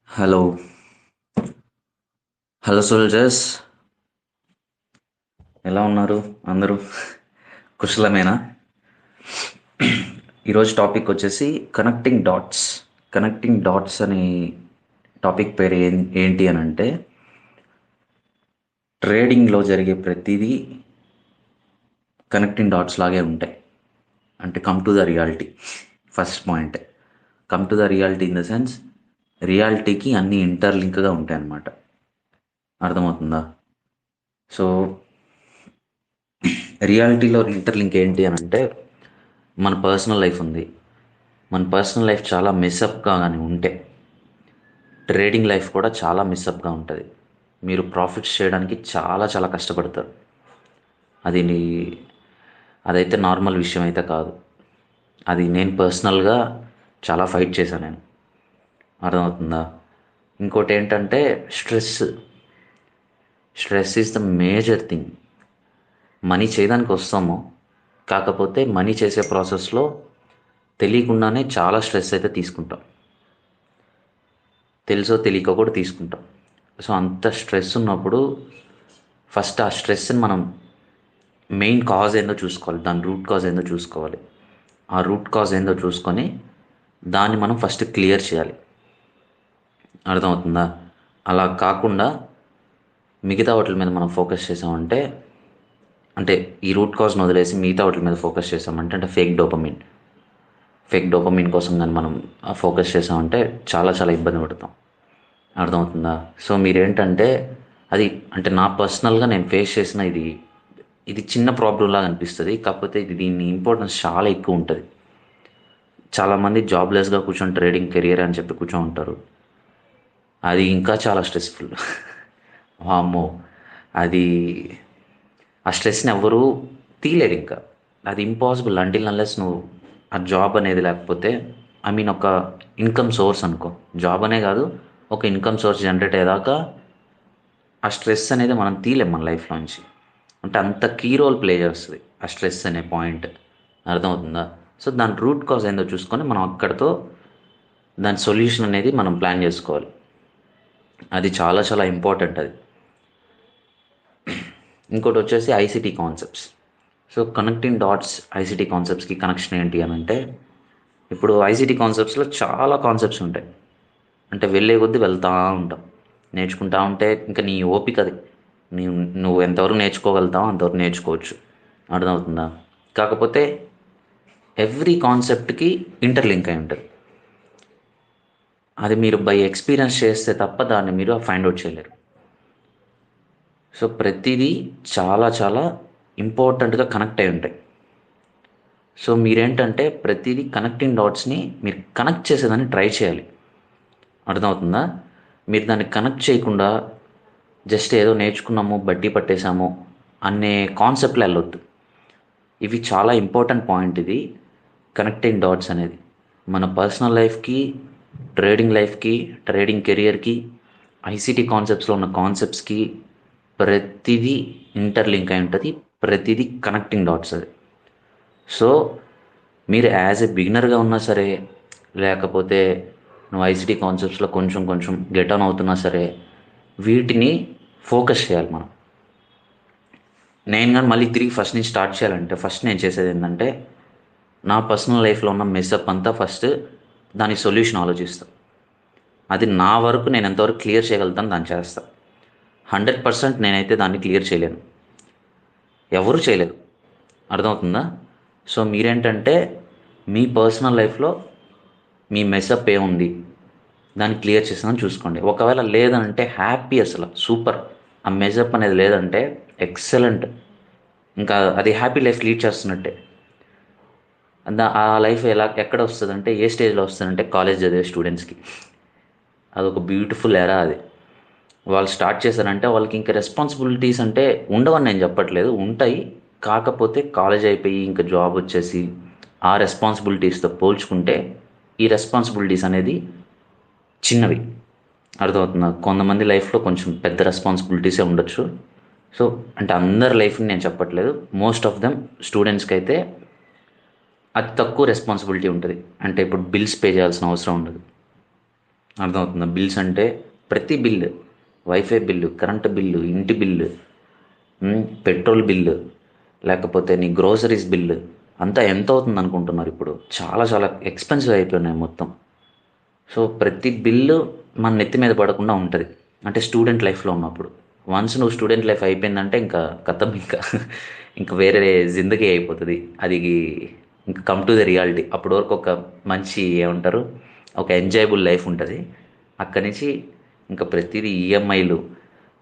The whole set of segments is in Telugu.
హలో హలో సోల్జర్స్, ఎలా ఉన్నారు అందరూ? కుశలమేనా? ఈరోజు టాపిక్ వచ్చేసి కనెక్టింగ్ డాట్స్. కనెక్టింగ్ డాట్స్ అనే టాపిక్ పేరు ఏంటి అని అంటే, ట్రేడింగ్లో జరిగే ప్రతిదీ కనెక్టింగ్ డాట్స్ లాగే ఉంటాయి. అంటే come to the reality. First point, come to the reality in the sense, రియాలిటీకి అన్నీ ఇంటర్లింక్గా ఉంటాయి అన్నమాట. అర్థమవుతుందా? సో రియాలిటీలో ఇంటర్లింక్ ఏంటి అని అంటే, మన పర్సనల్ లైఫ్ ఉంది. మన పర్సనల్ లైఫ్ చాలా మిస్అప్గా కానీ ఉంటే, ట్రేడింగ్ లైఫ్ కూడా చాలా మిస్అప్గా ఉంటుంది. మీరు ప్రాఫిట్స్ చేయడానికి చాలా చాలా కష్టపడతారు. అది అదైతే నార్మల్ విషయం అయితే కాదు. అది నేను పర్సనల్గా చాలా ఫైట్ చేశాను నేను. అర్థమవుతుందా? ఇంకోటి ఏంటంటే stress. Stress is the major thing. Money చేయడానికి వస్తాము, కాకపోతే మనీ చేసే ప్రాసెస్లో తెలియకుండానే చాలా స్ట్రెస్ అయితే తీసుకుంటాం. తెలుసో తెలియక కూడా తీసుకుంటాం. సో అంత స్ట్రెస్ ఉన్నప్పుడు ఫస్ట్ ఆ స్ట్రెస్ని మనం మెయిన్ కాజ్ ఏందో చూసుకోవాలి. దాని రూట్ కాజ్ ఏందో చూసుకోవాలి. ఆ రూట్ కాజ్ ఏందో చూసుకొని దాన్ని మనం ఫస్ట్ క్లియర్ చేయాలి. అర్థమవుతుందా? అలా కాకుండా మిగతా వాటి మీద మనం ఫోకస్ చేసామంటే, అంటే ఈ రూట్ కాజ్ను వదిలేసి మిగతా వాటి మీద ఫోకస్ చేసామంటే, అంటే ఫేక్ డోపమిన్ కోసం కానీ మనం ఫోకస్ చేసామంటే చాలా చాలా ఇబ్బంది పడతాం. అర్థమవుతుందా? సో మీరేంటంటే, అది అంటే నా పర్సనల్గా నేను ఫేస్ చేసిన ఇది చిన్న ప్రాబ్లం లాగా అనిపిస్తుంది, కాకపోతే దీని ఇంపార్టెన్స్ చాలా ఎక్కువ ఉంటుంది. చాలామంది జాబ్లెస్గా కూర్చొని ట్రేడింగ్ కెరియర్ అని చెప్పి కూర్చొని ఉంటారు. అది ఇంకా చాలా స్ట్రెస్ఫుల్. వామ్మో! అది ఆ స్ట్రెస్ని ఎవ్వరూ తీయలేరు ఇంకా. అది ఇంపాసిబుల్ అంటిల్ అన్లెస్ నువ్వు ఆ జాబ్ అనేది లేకపోతే, ఐ మీన్ ఒక ఇన్కమ్ సోర్స్ అనుకో. జాబ్ అనే కాదు, ఒక ఇన్కమ్ సోర్స్ జనరేట్ అయ్యేదాకా ఆ స్ట్రెస్ అనేది మనం తీయలేం మన లైఫ్లోంచి. అంటే అంత కీ రోల్ ప్లే చేస్తుంది ఆ స్ట్రెస్ అనే పాయింట్. అర్థమవుతుందా? సో దాని రూట్ కాజ్ ఏందో చూసుకొని మనం అక్కడితో దాని సొల్యూషన్ అనేది మనం ప్లాన్ చేసుకోవాలి. అది చాలా చాలా ఇంపార్టెంట్ అది. ఇంకోటి వచ్చేసి ICT concepts. So connecting dots ICT కాన్సెప్ట్స్కి కనెక్షన్ ఏంటి అని అంటే, ఇప్పుడు ఐసిటీ కాన్సెప్ట్స్లో చాలా కాన్సెప్ట్స్ ఉంటాయి. అంటే వెళ్ళే కొద్దీ వెళ్తూ ఉంటాం, నేర్చుకుంటా ఉంటే ఇంకా నీ ఓపిక అది. నీ నువ్వు ఎంతవరకు నేర్చుకోగలుగుతావో అంతవరకు నేర్చుకోవచ్చు. అర్థమవుతుందా? కాకపోతే ఎవ్రీ కాన్సెప్ట్కి ఇంటర్లింక్ అయి ఉంటుంది. అది మీరు బై ఎక్స్పీరియన్స్ చేస్తే తప్ప దాన్ని మీరు ఫైండ్ అవుట్ చేయలేరు. సో ప్రతిదీ చాలా చాలా ఇంపార్టెంట్గా కనెక్ట్ అయి ఉంటాయి. సో మీరేంటంటే ప్రతిదీ కనెక్టింగ్ డాట్స్ని మీరు కనెక్ట్ చేసేదాన్ని ట్రై చేయాలి. అర్థమవుతుందా? మీరు దాన్ని కనెక్ట్ చేయకుండా జస్ట్ ఏదో నేర్చుకున్నాము బట్టి పట్టేశాము అనే కాన్సెప్ట్లో వెళ్ళొద్దు. ఇవి చాలా ఇంపార్టెంట్ పాయింట్. ఇది కనెక్టింగ్ డాట్స్ అనేది మన పర్సనల్ లైఫ్కి, ట్రేడింగ్ లైఫ్కి, ట్రేడింగ్ కెరియర్కి, ఐసిటీ కాన్సెప్ట్స్లో ఉన్న కాన్సెప్ట్స్కి ప్రతిదీ ఇంటర్లింక్ అయి ఉంటుంది. ప్రతిదీ కనెక్టింగ్ డాట్స్ అది. సో మీరు యాజ్ ఎ బిగినర్గా ఉన్నా సరే, లేకపోతే నువ్వు ఐసిటీ కాన్సెప్ట్స్లో కొంచెం కొంచెం గెట్ ఆన్ అవుతున్నా సరే, వీటిని ఫోకస్ చేయాలి మనం. నేను కానీ మళ్ళీ తిరిగి ఫస్ట్ నుంచి స్టార్ట్ చేయాలంటే ఫస్ట్ నేను చేసేది ఏంటంటే, నా పర్సనల్ లైఫ్లో ఉన్న మెస్అప్ అంతా ఫస్ట్ దానికి సొల్యూషన్ ఆలోచిస్తాను. అది నా వరకు నేను ఎంతవరకు క్లియర్ చేయగలుగుతాను దాన్ని చేస్తాను. 100% నేనైతే దాన్ని క్లియర్ చేయలేను, ఎవరు చేయలేరు. అర్థమవుతుందా? సో మీరేంటంటే మీ పర్సనల్ లైఫ్లో మీ మెస్అప్ ఏముంది దాన్ని క్లియర్ చేసిందని చూసుకోండి. ఒకవేళ లేదంటే హ్యాపీ, అసలు సూపర్. ఆ మెజప్ అనేది లేదంటే ఎక్సలెంట్. ఇంకా అది హ్యాపీ లైఫ్ లీడ్ చేస్తున్నట్టే. ఆ లైఫ్ ఎక్కడ వస్తుందంటే, ఏ స్టేజ్లో వస్తుందంటే కాలేజ్ చదివే స్టూడెంట్స్కి. అదొక బ్యూటిఫుల్ ఎరా అది. వాళ్ళు స్టార్ట్ చేశారంటే వాళ్ళకి ఇంకా రెస్పాన్సిబిలిటీస్ అంటే ఉండవని నేను చెప్పట్లేదు, ఉంటాయి. కాకపోతే కాలేజ్ అయిపోయి ఇంకా జాబ్ వచ్చేసి ఆ రెస్పాన్సిబిలిటీస్తో పోల్చుకుంటే ఈ రెస్పాన్సిబిలిటీస్ అనేది చిన్నవి. అర్థమవుతుందా? కొంతమంది లైఫ్లో కొంచెం పెద్ద రెస్పాన్సిబిలిటీసే ఉండొచ్చు. సో అంటే అందరి లైఫ్ని నేను చెప్పట్లేదు, మోస్ట్ ఆఫ్ దెమ్ స్టూడెంట్స్కి అయితే అతి తక్కువ రెస్పాన్సిబిలిటీ ఉంటుంది. అంటే ఇప్పుడు బిల్స్ పే చేయాల్సిన అవసరం ఉండదు. అర్థమవుతుందా? బిల్స్ అంటే ప్రతి bill, wifi bill, current bill, ఇంటి బిల్లు, పెట్రోల్ బిల్లు, లేకపోతే నీ గ్రోసరీస్ బిల్లు, అంతా ఎంత అవుతుంది అనుకుంటున్నారు ఇప్పుడు? చాలా చాలా ఎక్స్పెన్సివ్ అయిపోయినాయి మొత్తం. సో ప్రతి బిల్లు మన నెత్తి మీద పడకుండా ఉంటుంది, అంటే స్టూడెంట్ లైఫ్లో ఉన్నప్పుడు. వన్స్ నువ్వు స్టూడెంట్ లైఫ్ అయిపోయిందంటే ఇంకా కథం, ఇంకా వేరే జిందగీ అయిపోతుంది అది. ఇంకా కమ్ టు ద రియాలిటీ. అప్పటి వరకు ఒక మంచి ఏమంటారు, ఒక ఎంజాయబుల్ లైఫ్ ఉంటుంది. అక్కడి నుంచి ఇంకా ప్రతిదీ ఈఎంఐలు,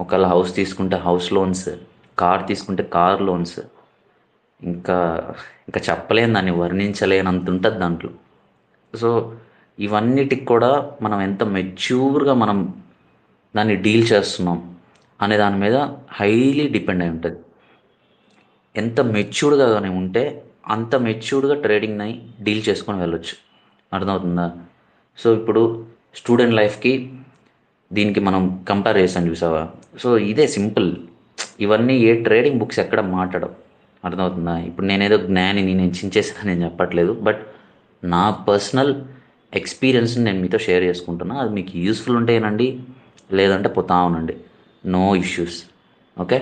ఒకవేళ హౌస్ తీసుకుంటే హౌస్ లోన్స్, కార్ తీసుకుంటే కార్ లోన్స్, ఇంకా ఇంకా చెప్పలేను, దాన్ని వర్ణించలేనంత ఉంటుంది దాంట్లో. సో ఇవన్నిటికి కూడా మనం ఎంత మెచ్యూర్గా మనం దాన్ని డీల్ చేస్తున్నాం అనే దాని మీద హైలీ డిపెండ్ అయి ఉంటుంది. ఎంత మెచ్యూర్డ్గా కానీ ఉంటే అంత మెచ్యూర్డ్గా ట్రేడింగ్ని డీల్ చేసుకొని వెళ్ళొచ్చు. అర్థమవుతుందా? సో ఇప్పుడు స్టూడెంట్ లైఫ్కి దీనికి మనం కంపేర్ చేసాం చూసావా? సో ఇదే సింపుల్. ఇవన్నీ ఏ ట్రేడింగ్ బుక్స్ ఎక్కడ మాట్లాడవు. అర్థమవుతుందా? ఇప్పుడు నేనేదో జ్ఞానిని, నేను చించేసాను నేను చెప్పట్లేదు, బట్ నా పర్సనల్ ఎక్స్పీరియన్స్ని నేను మీతో షేర్ చేసుకుంటున్నా. అది మీకు యూస్ఫుల్ ఉంటేనండి, లేదంటే పోతా ఉనండి, నో ఇష్యూస్. ఓకే.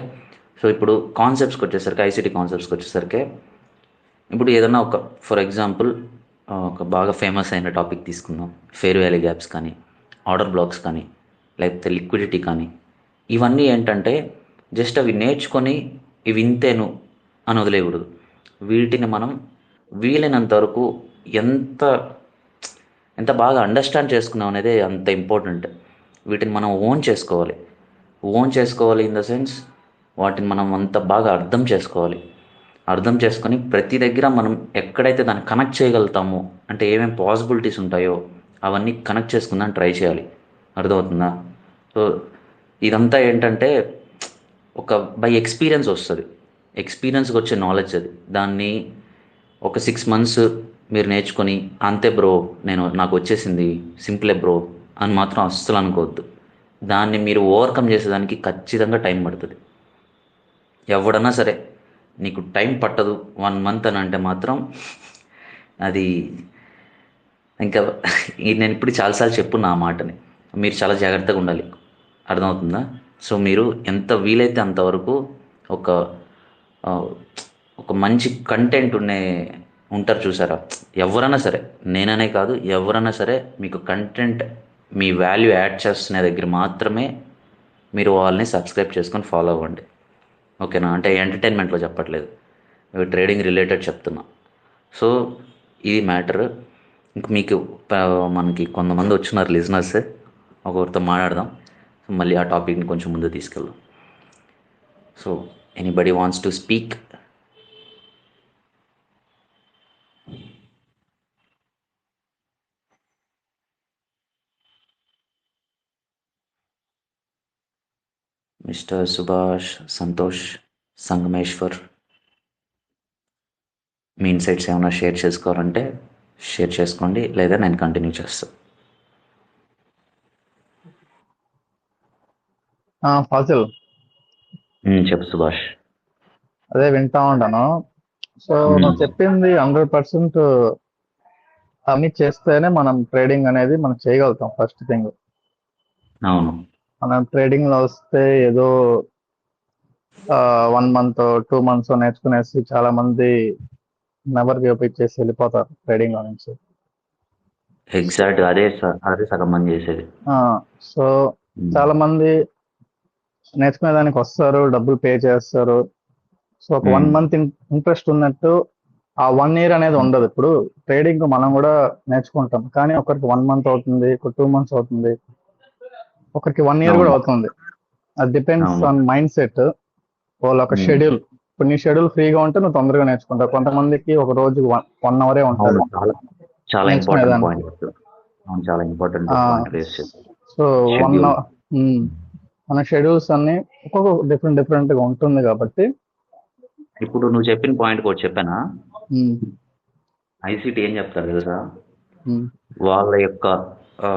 సో ఇప్పుడు కాన్సెప్ట్స్కి వచ్చేసరికి, ఐసీటీ కాన్సెప్ట్స్కి వచ్చేసరికి, ఇప్పుడు ఏదన్నా ఒక ఫర్ ఎగ్జాంపుల్ ఒక బాగా ఫేమస్ అయిన టాపిక్ తీసుకుందాం. ఫెయిర్ వ్యాలీ గ్యాప్స్ కానీ, ఆర్డర్ బ్లాక్స్ కానీ, లేకపోతే లిక్విడిటీ కానీ, ఇవన్నీ ఏంటంటే జస్ట్ అవి నేర్చుకొని ఇవి ఇంతేను అని వదిలేయకూడదు. వీటిని మనం వీలైనంత వరకు ఎంత ఎంత బాగా అండర్స్టాండ్ చేసుకున్నాం అనేది అంత ఇంపార్టెంట్. వీటిని మనం ఓన్ చేసుకోవాలి. ఓన్ చేసుకోవాలి ఇన్ ద సెన్స్, వాటిని మనం అంత బాగా అర్థం చేసుకోవాలి. అర్థం చేసుకొని ప్రతి దగ్గర మనం ఎక్కడైతే దాన్ని కనెక్ట్ చేయగలుగుతామో, అంటే ఏమేమి పాసిబిలిటీస్ ఉంటాయో అవన్నీ కనెక్ట్ చేసుకుందాన్ని ట్రై చేయాలి. అర్థమవుతుందా? సో ఇదంతా ఏంటంటే ఒక బై ఎక్స్పీరియన్స్ వస్తుంది. ఎక్స్పీరియన్స్కి వచ్చే నాలెడ్జ్ అది. దాన్ని ఒక 6 మంత్స్ మీరు నేర్చుకొని అంతే బ్రో, నాకు వచ్చేసింది సింపులే బ్రో అని మాత్రం అస్సలు అనుకోవద్దు. దాన్ని మీరు ఓవర్కమ్ చేసేదానికి ఖచ్చితంగా టైం పడుతుంది. ఎవడన్నా సరే నీకు టైం పట్టదు 1 మంత్ అని అంటే మాత్రం అది ఇంకా నేను ఇప్పుడు చాలాసార్లు చెప్పున్నా ఆ మాటని. మీరు చాలా జాగ్రత్తగా ఉండాలి. అర్థమవుతుందా? సో మీరు ఎంత వీలైతే అంతవరకు ఒక ఆ, ఒక మంచి కంటెంట్ ఉంటారు చూసారా? ఎవరైనా సరే, నేననే కాదు, ఎవరైనా సరే మీకు కంటెంట్, మీ వాల్యూ యాడ్ చేస్తున్న దగ్గర మాత్రమే మీరు వాళ్ళని సబ్స్క్రైబ్ చేసుకొని ఫాలో అవ్వండి. ఓకేనా? అంటే ఎంటర్టైన్మెంట్లో చెప్పట్లేదు, ట్రేడింగ్ రిలేటెడ్ చెప్తున్నా. సో ఇది మ్యాటర్. ఇంక మీకు మనకి కొంతమంది వచ్చినారు లిజనర్స్, ఒకరితో మాట్లాడదాం. మళ్ళీ ఆ టాపిక్ని కొంచెం ముందు తీసుకెళ్దాం. So anybody wants to speak? Mister Subhash, Santosh, Sangameshwar, me insights ఏమైనా షేర్ చేసుకోవాలంటే షేర్ చేసుకోండి, లేదా నేను కంటిన్యూ చేస్తాను. ఫాజిల్, చెప్పు సుభాష్. అదే వింటా ఉంటాను. సో నువ్వు చెప్పింది 100% అన్ని చేస్తేనే మనం ట్రేడింగ్ అనేది మనం చేయగలుగుతాం. ఫస్ట్ థింగ్, అవును. మనం ట్రేడింగ్ లో వస్తే ఏదో 1 మంత్ 2 మంత్స్ నేర్చుకునేసి చాలా మంది నెవర్ గివ్ అప్ ఇచ్చేసి వెళ్ళిపోతారు ట్రేడింగ్ లో నుంచి. సో ఎగ్జాక్ట్ అదే సగం మంది చేసేది. సో ఉమ్, చాలా మంది నేర్చుకునే దానికి వస్తారు, డబ్బులు పే చేస్తారు. సో ఒక వన్ ఉమ్, మంత్ ఇంట్రెస్ట్ ఉన్నట్టు ఆ 1 year అనేది ఉండదు. ఇప్పుడు ట్రేడింగ్ మనం కూడా నేర్చుకుంటాం, కానీ ఒకరికి 1 month అవుతుంది, ఒక 2 months అవుతుంది, ఒకరికి 1 year కూడా అవును. అవుతుంది. అది డిపెండ్స్ అవును. ఆన్ మైండ్ సెట్, వాళ్ళ ఒక ఉమ్, షెడ్యూల్. ఇప్పుడు నీ షెడ్యూల్ ఫ్రీగా ఉంటే నువ్వు తొందరగా నేర్చుకుంటావు. కొంతమందికి ఒక రోజు 1 hour అవును. ఉంటుంది చాలా చాలా ఇంపార్టెంట్ నేర్చుకునేదానికి. పాయింట్. అవును, చాలా ఇంపార్టెంట్ పాయింట్ రేస్ చేశారు. So one schedule. మన షెడ్యూల్స్ అన్ని ఒక్కొక్క డిఫరెంట్ డిఫరెంట్ గా ఉంటుంది కాబట్టి. ఇప్పుడు నువ్వు చెప్పిన పాయింట్ కూడా చెప్పానా? ఉమ్, ఐసీటీ ఏం చెప్తారు తెలుసా? ఉమ్, వాళ్ళ యొక్క ఆ,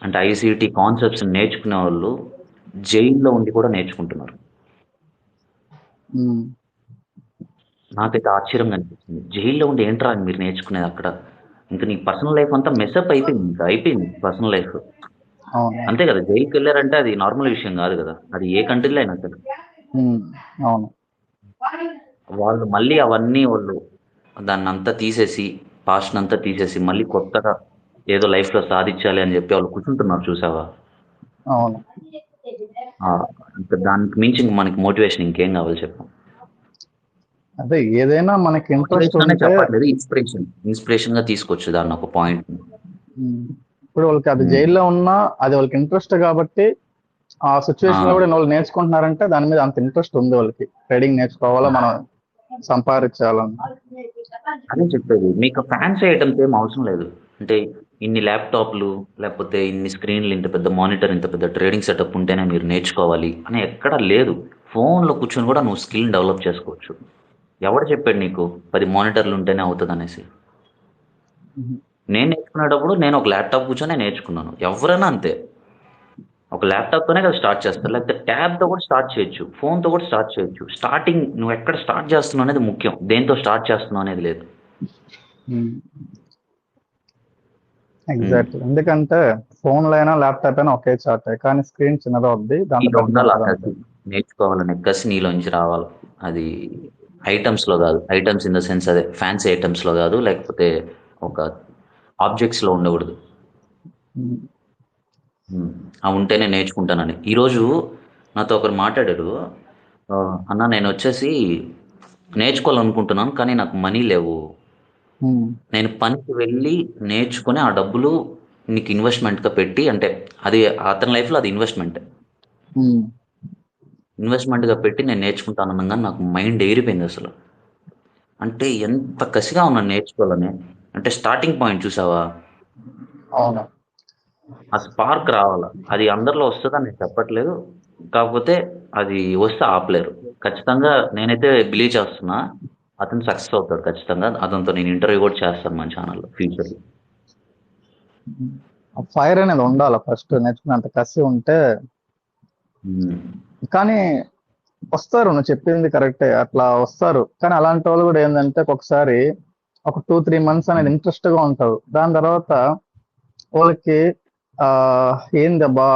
అంటే ఐసీటీ కాన్సెప్ట్స్ నేర్చుకునే వాళ్ళు జైల్లో ఉండి కూడా నేర్చుకుంటున్నారు. ఉమ్, నాకైతే ఆశ్చర్యంగా అనిపించింది. జైల్లో ఉండి ఏంట్రా మీరు నేర్చుకునేది అక్కడ? ఇంకా నీ పర్సనల్ లైఫ్ అంతా మెస్అప్ అయిపోయింది, ఇంకా అయిపోయింది పర్సనల్ లైఫ్. అవును. అంతే కదా, జైలుకి వెళ్ళారంటే అది నార్మల్ విషయం కాదు కదా, అది ఏ కంట్రీలో అయినా సరే. ఉమ్, అవును. వాళ్ళు మళ్ళీ అవన్నీ వాళ్ళు దాన్ని అంతా తీసేసి, పాస్ట్ అంతా తీసేసి మళ్ళీ కొత్తగా ఏదో లైఫ్లో సాధించాలి అని చెప్పి వాళ్ళు కూర్చుంటున్నారు చూసావా. అవును. ఆ, ఇంకా దానికి మించి ఇంక మనకి మోటివేషన్ ఇంకేం కావాలి చెప్పు. అదే ఏదైనా మనకి ఇంట్రెస్ట్ మోటివేషన్ అనే ఉంటే. చెప్పట్లేదు, ఇన్స్పిరేషన్ గా తీసుకోవచ్చు దాన్ని ఒక పాయింట్. ఉమ్, ఇప్పుడు వాళ్ళకి అది జైల్లో ఉన్నా అది వాళ్ళకి ఇంట్రెస్ట్ కాబట్టి ఆ సిచ్యువేషన్ లో కూడా వాళ్ళు నేర్చుకుంటున్నారంటే దాని మీద అంత ఇంట్రెస్ట్ ఉంది వాళ్ళకి. ట్రేడింగ్ నేర్చుకోవాలా, మనం సంపాదించాలని. అదే చెప్పేది, మీకు ఫ్యాన్సీ ఐటమ్స్ ఏం అవసరం లేదు. అంటే ఇన్ని ల్యాప్టాప్లు, లేకపోతే ఇన్ని స్క్రీన్లు, ఇంత పెద్ద మానిటర్, ఇంత పెద్ద ట్రేడింగ్ సెటప్ ఉంటేనే మీరు నేర్చుకోవాలి అని ఎక్కడా లేదు. ఫోన్లో కూర్చొని కూడా నువ్వు స్కిల్ డెవలప్ చేసుకోవచ్చు. ఎవడు చెప్పాడు నీకు 10 మానిటర్లు ఉంటేనే అవుతుంది అనేసి? ఉమ్, నేను నేర్చుకునేటప్పుడు నేను ఒక ల్యాప్టాప్ కూర్చొని నేర్చుకున్నాను. ఎవరైనా అంతే, ఒక ల్యాప్టాప్తోనే కదా స్టార్ట్ చేస్తారు, లేకపోతే ట్యాబ్తో కూడా స్టార్ట్ చేయొచ్చు, ఫోన్తో కూడా స్టార్ట్ చేయొచ్చు. స్టార్టింగ్ నువ్వు ఎక్కడ స్టార్ట్ చేస్తున్నావు అనేది ముఖ్యం, దేంతో స్టార్ట్ చేస్తున్నావు అనేది లేదు. ఉమ్, ఉమ్. ఎగ్జాక్ట్లీ. ఎందుకంటే ఫోన్లో అయినా ల్యాప్టాప్ అయినా ఒకే చార్ట్, కానీ స్క్రీన్ చిన్నది అవుద్ది, దాంట్లో నీలో పెద్దది ఉండాలి ఆ ఉంటుంది అంతే. కసి, నేర్చుకోవాలనే కసి నీలోంచి రావాలి. అది ఐటమ్స్లో కాదు, ఐటమ్స్ ఇన్ ద సెన్స్ అదే ఫ్యాన్సీ ఐటమ్స్లో కాదు, లేకపోతే ఒక ఆబ్జెక్ట్స్లో ఉండకూడదు. ఉమ్, ఉమ్. అవి ఉంటేనే నేర్చుకుంటానని. ఈరోజు నాతో ఒకరు మాట్లాడారు. "ఆ, అన్న నేను వచ్చేసి నేర్చుకోవాలనుకుంటున్నాను కానీ నాకు మనీ లేవు. ఉమ్, నేను పనికి వెళ్ళి నేర్చుకుని ఆ డబ్బులు నీకు ఇన్వెస్ట్మెంట్గా పెట్టి, అంటే అది అతని లైఫ్లో అది ఇన్వెస్ట్మెంట్, ఉమ్, ఇన్వెస్ట్మెంట్గా పెట్టి నేను నేర్చుకుంటాను అనగానే నాకు మైండ్ ఎగిరిపోయింది అసలు. అంటే ఎంత కసిగా ఉన్నాను నేర్చుకోవాలని. అంటే స్టార్టింగ్ పాయింట్ చూసావా, అవును. ఆ స్పార్క్ రావాల. అది అందరిలో వస్తుందని నేను చెప్పట్లేదు, కాకపోతే అది వస్తే ఆపలేరు. ఖచ్చితంగా నేనైతే బిలీవ్ చేస్తున్నా, అతను సక్సెస్ అవుతాడు ఖచ్చితంగా. అతనితో నేను ఇంటర్వ్యూ కూడా చేస్తాను మన ఛానల్లో ఫ్యూచర్లో. ఫైర్ అనేది ఉండాలి ఫస్ట్, నేర్చుకున్నంత కసి ఉంటే. కానీ వస్తారు, నువ్వు చెప్పింది కరెక్టే, అట్లా వస్తారు. కానీ అలాంటి వాళ్ళు కూడా ఏంటంటే ఒకసారి ఒక 2-3 months అనేది ఇంట్రెస్ట్ గా ఉంటారు. దాని తర్వాత వాళ్ళకి ఆ ఏందబ్బా,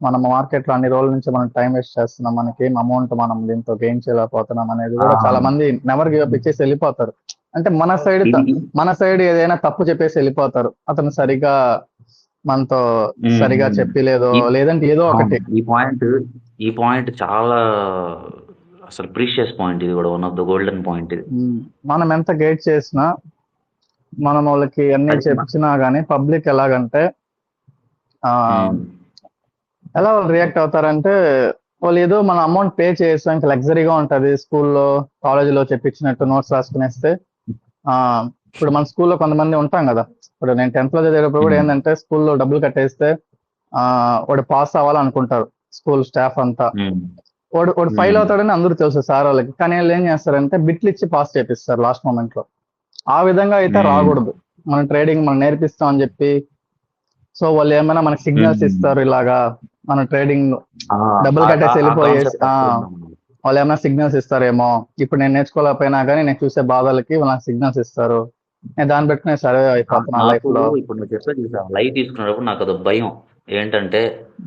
మనం మార్కెట్ లో అన్ని రోజుల నుంచి మనం టైం వేస్ట్ చేస్తున్నాం, మనకి ఏం అమౌంట్ మనం దీంతో గెయిన్ చేయలేకపోతున్నాం అనేది కూడా చాలా మంది నెవర్ గివ్ అప్ ఇచ్చేసి వెళ్ళిపోతారు. అంటే ఇది మన సైడ్ ఏదైనా తప్పు చెప్పేసి వెళ్ళిపోతారు. అతను సరిగా మనతో సరిగా ఉమ్, చెప్పలేదో, ఈ లేదంటే ఏదో అవును, ఒకటి. ఈ పాయింట్ చాలా అసలు ప్రీషియస్ పాయింట్. ఇది కూడా one of the golden point ఇది. మనం ఎంత గైడ్ చేసినా, మనం వాళ్ళకి అన్ని అది చెప్పినా గానీ పబ్లిక్ ఎలాగంటే ఆ ఉమ్, ఎలా వాళ్ళు రియాక్ట్ అవుతారంటే, వాళ్ళు ఏదో మన అమౌంట్ పే చేస్తాం, ఇంకా లగ్జరీగా ఉంటది, స్కూల్లో కాలేజీలో చెప్పించినట్టు నోట్స్ రాసుకునేస్తే. ఆ ఇప్పుడు మన స్కూల్లో కొంతమంది ఉంటాం కదా. ఇప్పుడు నేను 10th లో చదివేటప్పుడు కూడా ఉమ్, ఏంటంటే, స్కూల్లో డబ్బులు కట్టేస్తే ఆ వాడు పాస్ అవ్వాలనుకుంటారు స్కూల్ స్టాఫ్ అంతా. ఉమ్, వాడు ఫెయిల్ ఉమ్. అవుతాడని అందరూ తెలుసు సార్ వాళ్ళకి, కానీ వాళ్ళు ఏం చేస్తారంటే బిట్లు ఇచ్చి పాస్ చేపిస్తారు లాస్ట్ మూమెంట్ లో. ఆ విధంగా అయితే హ్మ్. రాకూడదు. మన ట్రేడింగ్ మనం నేర్పిస్తాం అని చెప్పి, సో వాళ్ళు ఏమైనా మనకి సిగ్నల్స్ హ్మ్. ఇస్తారు ఇలాగా, మన ట్రేడింగ్ ఆ! డబ్బులు ఆ ఆ కట్టేసి ఆ వెళ్ళిపోయేసి. కాన్సెప్ట్ అర్థమైంది మనకి. వాళ్ళు ఏమైనా సిగ్నల్స్ ఇస్తారేమో, ఇప్పుడు నేను నేర్చుకోలేకపోయినా కానీ నేను చూసే బాధలకి వాళ్ళు నాకు సిగ్నల్స్ ఇస్తారు, నేను దాన్ని బట్టి నేను సర్వే అయిపోతున్నా లైఫ్ నాకు లో. ఇప్పుడు నువ్వు చెప్పేది చూసావా, లైవ్ తీసుకునేటప్పుడు నాకు అదో భయం. ఏంటంటే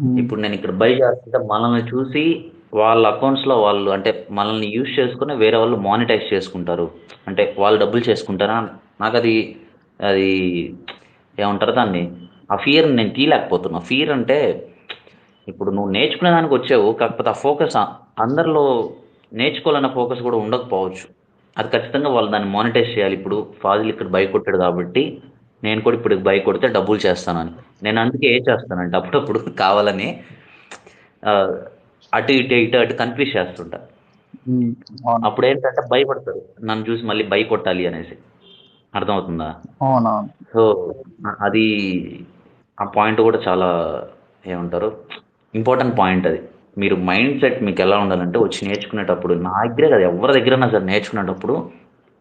ఉమ్, ఇప్పుడు నేను ఇక్కడ బై చేస్తుంటే మనల్ని చూసి వాళ్ళ అకౌంట్స్‌లో వాళ్ళు, అంటే మనల్ని యూజ్ చేసుకొని వేరే వాళ్ళు మానిటైజ్ చేసుకుంటారు. అంటే వాళ్ళు డబ్బులు చేసుకుంటారా? నాకది అది ఏమంటారు దాన్ని? ఆ ఫియర్‌ని నేను తీయలేకపోతున్నా. ఫియర్ అంటే ఇప్పుడు నువ్వు నేర్చుకునే దానికి వచ్చావు. కాకపోతే ఆ ఫోకస్ అందరిలో నేర్చుకోవాలన్న ఫోకస్ కూడా ఉండకపోవచ్చు. అది ఖచ్చితంగా వాళ్ళు దాన్ని మానిటైజ్ చేయాలి. ఇప్పుడు ఫాజిల్ ఇక్కడ బైక్ కొట్టాడు కాబట్టి నేను కూడా ఇప్పుడు బైక్ కొడితే డబ్బులు చేస్తానని. నేను అందుకే ఏం చేస్తానంటే అప్పుడప్పుడు కావాలని ఆ, అటు ఇటు ఇటు అటు కన్ఫ్యూజ్ చేస్తుంటా. ఉమ్, అవును. అప్పుడు ఏంటంటే భయపడతారు నన్ను చూసి మళ్ళీ బైక్ కొట్టాలి అనేసి. అర్థమవుతుందా? అవునవును. సో అది ఆ పాయింట్ కూడా చాలా ఏమంటారు, ఇంపార్టెంట్ పాయింట్ అది. మీరు మైండ్ సెట్ మీకు ఎలా ఉండాలంటే వచ్చి నేర్చుకునేటప్పుడు నా దగ్గరే కదా ఎవరి దగ్గరైనా సరే నేర్చుకునేటప్పుడు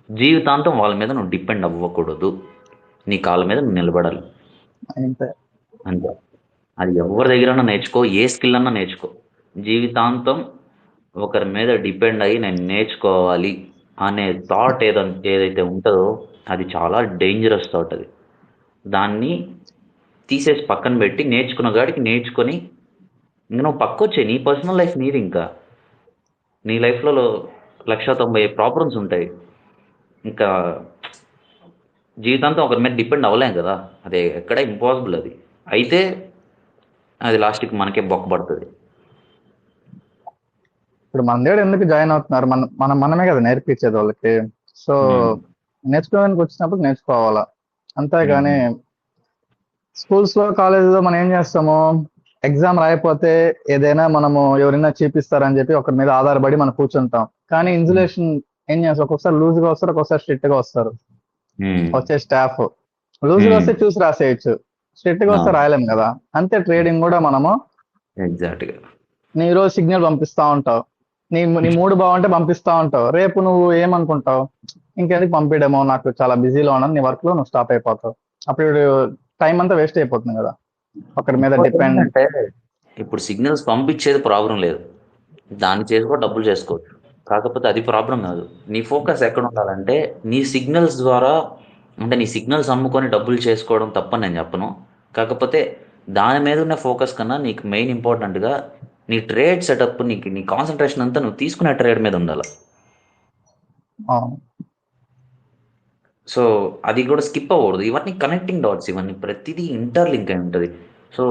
జీవితాంతం వాళ్ళ మీద నువ్వు డిపెండ్ అవ్వకూడదు. నీ కాళ్ళ మీద నువ్వు నిలబడాలి అంతే. అంతే. అది ఎవరి దగ్గరైనా నేర్చుకో, ఏ స్కిల్ అన్నా నేర్చుకో. జీవితాంతం ఒకరి మీద డిపెండ్ అయ్యి నేను నేర్చుకోవాలి అనే థాట్ ఏదైతే ఉంటుందో అది చాలా డేంజరస్ థాట్ అది. దాన్ని తీసేసి పక్కన పెట్టి నేర్చుకున్న గాడికి నేర్చుకొని ఇంక నువ్వు పక్కొచ్చాయి. నీ పర్సనల్ లైఫ్ నీది. ఇంకా నీ లైఫ్లో 1,90,000 ప్రాబ్లమ్స్ ఉంటాయి. ఇంకా జీవితాంతం ఒకరి మీద డిపెండ్ అవ్వలేం కదా. అది ఎక్కడ ఇంపాసిబుల్. అది అయితే అది లాస్ట్కి మనకే బొక్క పడుతుంది. ఇప్పుడు మన దగ్గర ఎందుకు జాయిన్ అవుతున్నారు? మనమే కదా నేర్పించేది వాళ్ళకి. సో నేర్చుకోవడానికి వచ్చినప్పుడు నేర్చుకోవాలా, అంతేగాని స్కూల్స్ లో కాలేజ్ లో మనం ఏం చేస్తాము, ఎగ్జామ్ రాయకపోతే ఏదైనా మనము ఎవరైనా చూపిస్తారని చెప్పి ఒకరి మీద ఆధారపడి మనం కూర్చుంటాం. కానీ ఇన్సులేషన్ ఏం చేస్తారు, ఒక్కొక్కసారి లూజ్ గా వస్తారు, ఒక్కొక్కసారి స్ట్రిక్ట్ గా వస్తారు. వచ్చే స్టాఫ్ లూజ్ గా వస్తే చూసి రాసేయచ్చు, స్ట్రిక్ట్ గా వస్తే రాయలేం కదా. అంతే ట్రేడింగ్ కూడా. మనము ఎగ్జాక్ట్గా నీ రోజు సిగ్నల్ పంపిస్తా ఉంటావు, నీ మూడు బాగుంటే పంపిస్తా ఉంటావు, రేపు నువ్వు ఏమనుకుంటావు, ఇంకెందుకు పంపించడమో, నాకు చాలా బిజీలో ఉన్నాను, నీ వర్క్ లో నువ్వు స్టాప్ అయిపోతావు. అప్పుడు టైం అంతా వేస్ట్ అయిపోతుంది కదా ఒకరి మీద డిపెండ్. ఏంటంటే ఇప్పుడు సిగ్నల్స్ పంపించేది ప్రాబ్లం లేదు, దాన్ని చేసుకో, డబ్బులు చేసుకోవచ్చు. కాకపోతే అది ప్రాబ్లం కాదు. నీ ఫోకస్ ఎక్కడ ఉండాలంటే నీ సిగ్నల్స్ ద్వారా, అంటే నీ సిగ్నల్స్ అమ్ముకొని డబ్బులు చేసుకోవడం తప్పని నేను చెప్పను. కాకపోతే దాని మీద ఉన్న ఫోకస్ కన్నా నీకు మెయిన్ ఇంపార్టెంట్గా నీ ట్రేడ్ సెటప్, నీ కాన్సన్ట్రేషన్ అంతా నువ్వు తీసుకునే ట్రేడ్ మీద ఉండాలి. అవును. సో అది కూడా స్కిప్ అవ్వకూడదు. ఇవన్నీ కనెక్టింగ్ డాట్స్, ఇవన్నీ ప్రతిదీ ఇంటర్లింక్ అయి ఉంటుంది. సో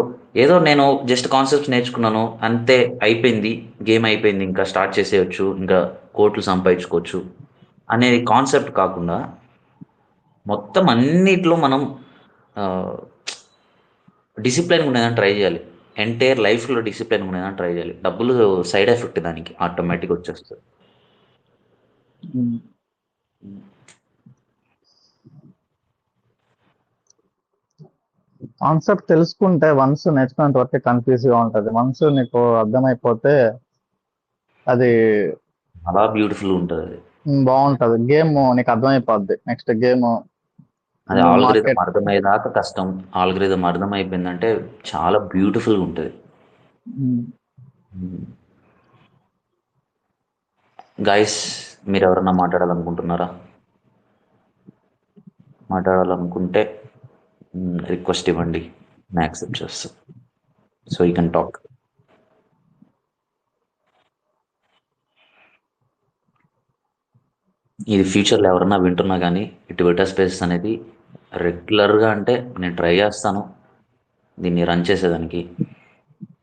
ఏదో నేను జస్ట్ కాన్సెప్ట్స్ నేర్చుకున్నాను అంతే, అయిపోయింది, గేమ్ అయిపోయింది, ఇంకా స్టార్ట్ చేసేయచ్చు, ఇంకా కోట్లు సంపాదించుకోవచ్చు అనేది కాన్సెప్ట్ కాకుండా మొత్తం అన్నిట్లో మనం డిసిప్లైన్ ఉండేదని ట్రై చేయాలి. ఎంటైర్ లైఫ్లో డిసిప్లైన్ ఉండేదని ట్రై చేయాలి. డబ్బులు సైడ్ ఎఫెక్ట్, దానికి ఆటోమేటిక్ వచ్చేస్తుంది. కాన్సెప్ట్ తెలుసుకుంటే వన్స్ నేర్చుకునేంత వరకు కన్ఫ్యూజ్ గా ఉంటది. వన్స్ నీకు అర్థమైపోతే అది అలా బ్యూటిఫుల్ ఉంటుంది అది. బాగుంటది. గేమ్ నీకు అర్థమైపోద్ది. నెక్స్ట్ గేమ్ అది నువ్వు ఆల్గరిథం మార్కెట్. అర్థమయ్యేదాకా కష్టం. ఆల్గరిథం అర్థమైపోయిందంటే చాలా బ్యూటిఫుల్గా ఉంటుంది. గైస్, మీరు ఎవరన్నా మాట్లాడాలనుకుంటున్నారా? మాట్లాడాలనుకుంటే రిక్వెస్ట్ ఇవ్వండి, నేను యాక్సెప్ట్ చేస్తాను. So you can talk. ఇది ఫ్యూచర్లో ఎవరన్నా వింటున్నా కానీ ఈ ట్విట్టర్ స్పేసెస్ అనేది రెగ్యులర్గా, అంటే నేను ట్రై చేస్తాను దీన్ని రన్ చేసేదానికి.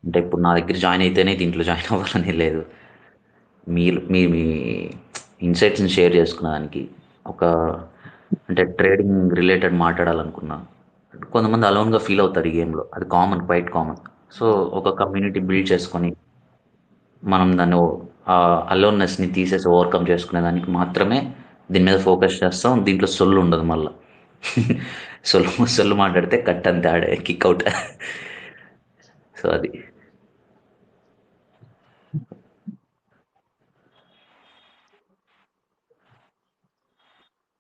అంటే ఇప్పుడు నా దగ్గర జాయిన్ అయితేనే దీంట్లో జాయిన్ అవ్వాలని లేదు. మీరు మీ మీ ఇన్సైట్స్ని షేర్ చేసుకునేదానికి, ఒక అంటే ట్రేడింగ్ రిలేటెడ్ మాట్లాడాలనుకున్నా. కొంతమంది అలోన్గా ఫీల్ అవుతారు ఈ గేమ్లో, అది కామన్, క్వైట్ కామన్. సో ఒక కమ్యూనిటీ బిల్డ్ చేసుకొని మనం దాన్ని, ఆ అలోన్నెస్ని తీసేసి ఓవర్కమ్ చేసుకునే దానికి మాత్రమే దీని మీద ఫోకస్ చేస్తాం. దీంట్లో సొల్లు ఉండదు మళ్ళీ. సొల్లు మాట్లాడితే కట్ అంతే, ఆడే కిక్ అవుట్. సో అది.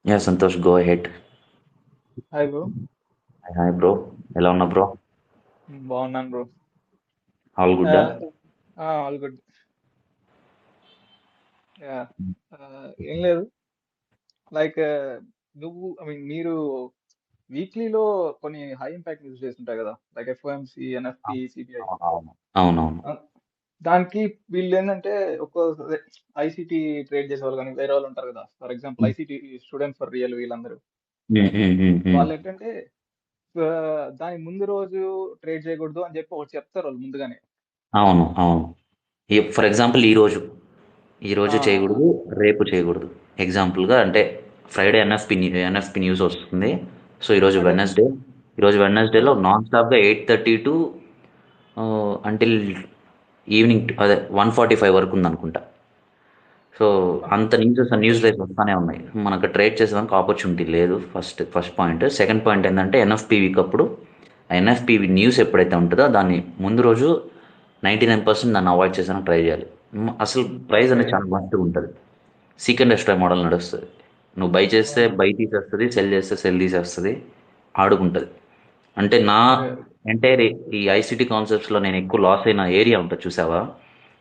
Yeah Santosh, go head. Hi bro. Hi bro, ఎలా ఉన్నా బ్రో? బాగున్నాను bro. All good. All good. ఏం లేదు, లైక్ నువ్వు ఐ మీన్ మీరు వీక్లీలో కొన్ని హై ఇంపాక్ట్ న్యూస్ చేస్తుంటాయి కదా, లైక్ ఎఫ్ఓఎంసి, ఎన్ఎఫ్పి, సిబిఐ. అవునవును. దానికి వీళ్ళు ఏంటంటే ఒక్కో ఐసిటి ట్రేడ్ చేసే వాళ్ళు కానీ వేరే వాళ్ళు ఉంటారు కదా, for example ICT student for real, వీళ్ళందరూ వాళ్ళు ఏంటంటే దాని ముందు రోజు ట్రేడ్ చేయకూడదు అని చెప్పి ఒకటి చెప్తారు వాళ్ళు ముందుగానే. అవును అవును. ఫర్ ఎగ్జాంపుల్ ఈరోజు చేయకూడదు, రేపు చేయకూడదు. ఎగ్జాంపుల్గా అంటే ఫ్రైడే ఎన్ఎఫ్పి న్యూస్ వస్తుంది. సో ఈరోజు వెడ్నెస్డేలో నాన్ స్టాప్గా 8:30 టు అంటిల్ ఈవినింగ్, అదే 1:45 వరకు ఉందనుకుంటా. సో అంత న్యూస్ లైఫ్ వస్తూనే ఉన్నాయి. మనకు ట్రేడ్ చేసేదానికి ఆపర్చునిటీ లేదు. First point. సెకండ్ పాయింట్ ఏంటంటే ఎన్ఎఫ్పి వీక్ అప్పుడు, ఎన్ఎఫ్పి న్యూస్ ఎప్పుడైతే ఉంటుందో దాన్ని ముందు రోజు 99% దాన్ని అవాయిడ్ చేసానికి ట్రై చేయాలి. అసలు ప్రైస్ అనేది చాలా మంచిగా ఉంటుంది. సీక్ అండ్ డెస్ట్రాయ్ మోడల్ నడుస్తుంది. నువ్వు బై చేస్తే బై తీసేస్తుంది, సెల్ చేస్తే సెల్ తీసేస్తుంది, ఆడుకుంటుంది. అంటే నా ఎంటైర్ ఈ ఐసిటీ కాన్సెప్ట్స్లో నేను ఎక్కువ లాస్ అయిన ఏరియా ఉంటుంది చూసావా,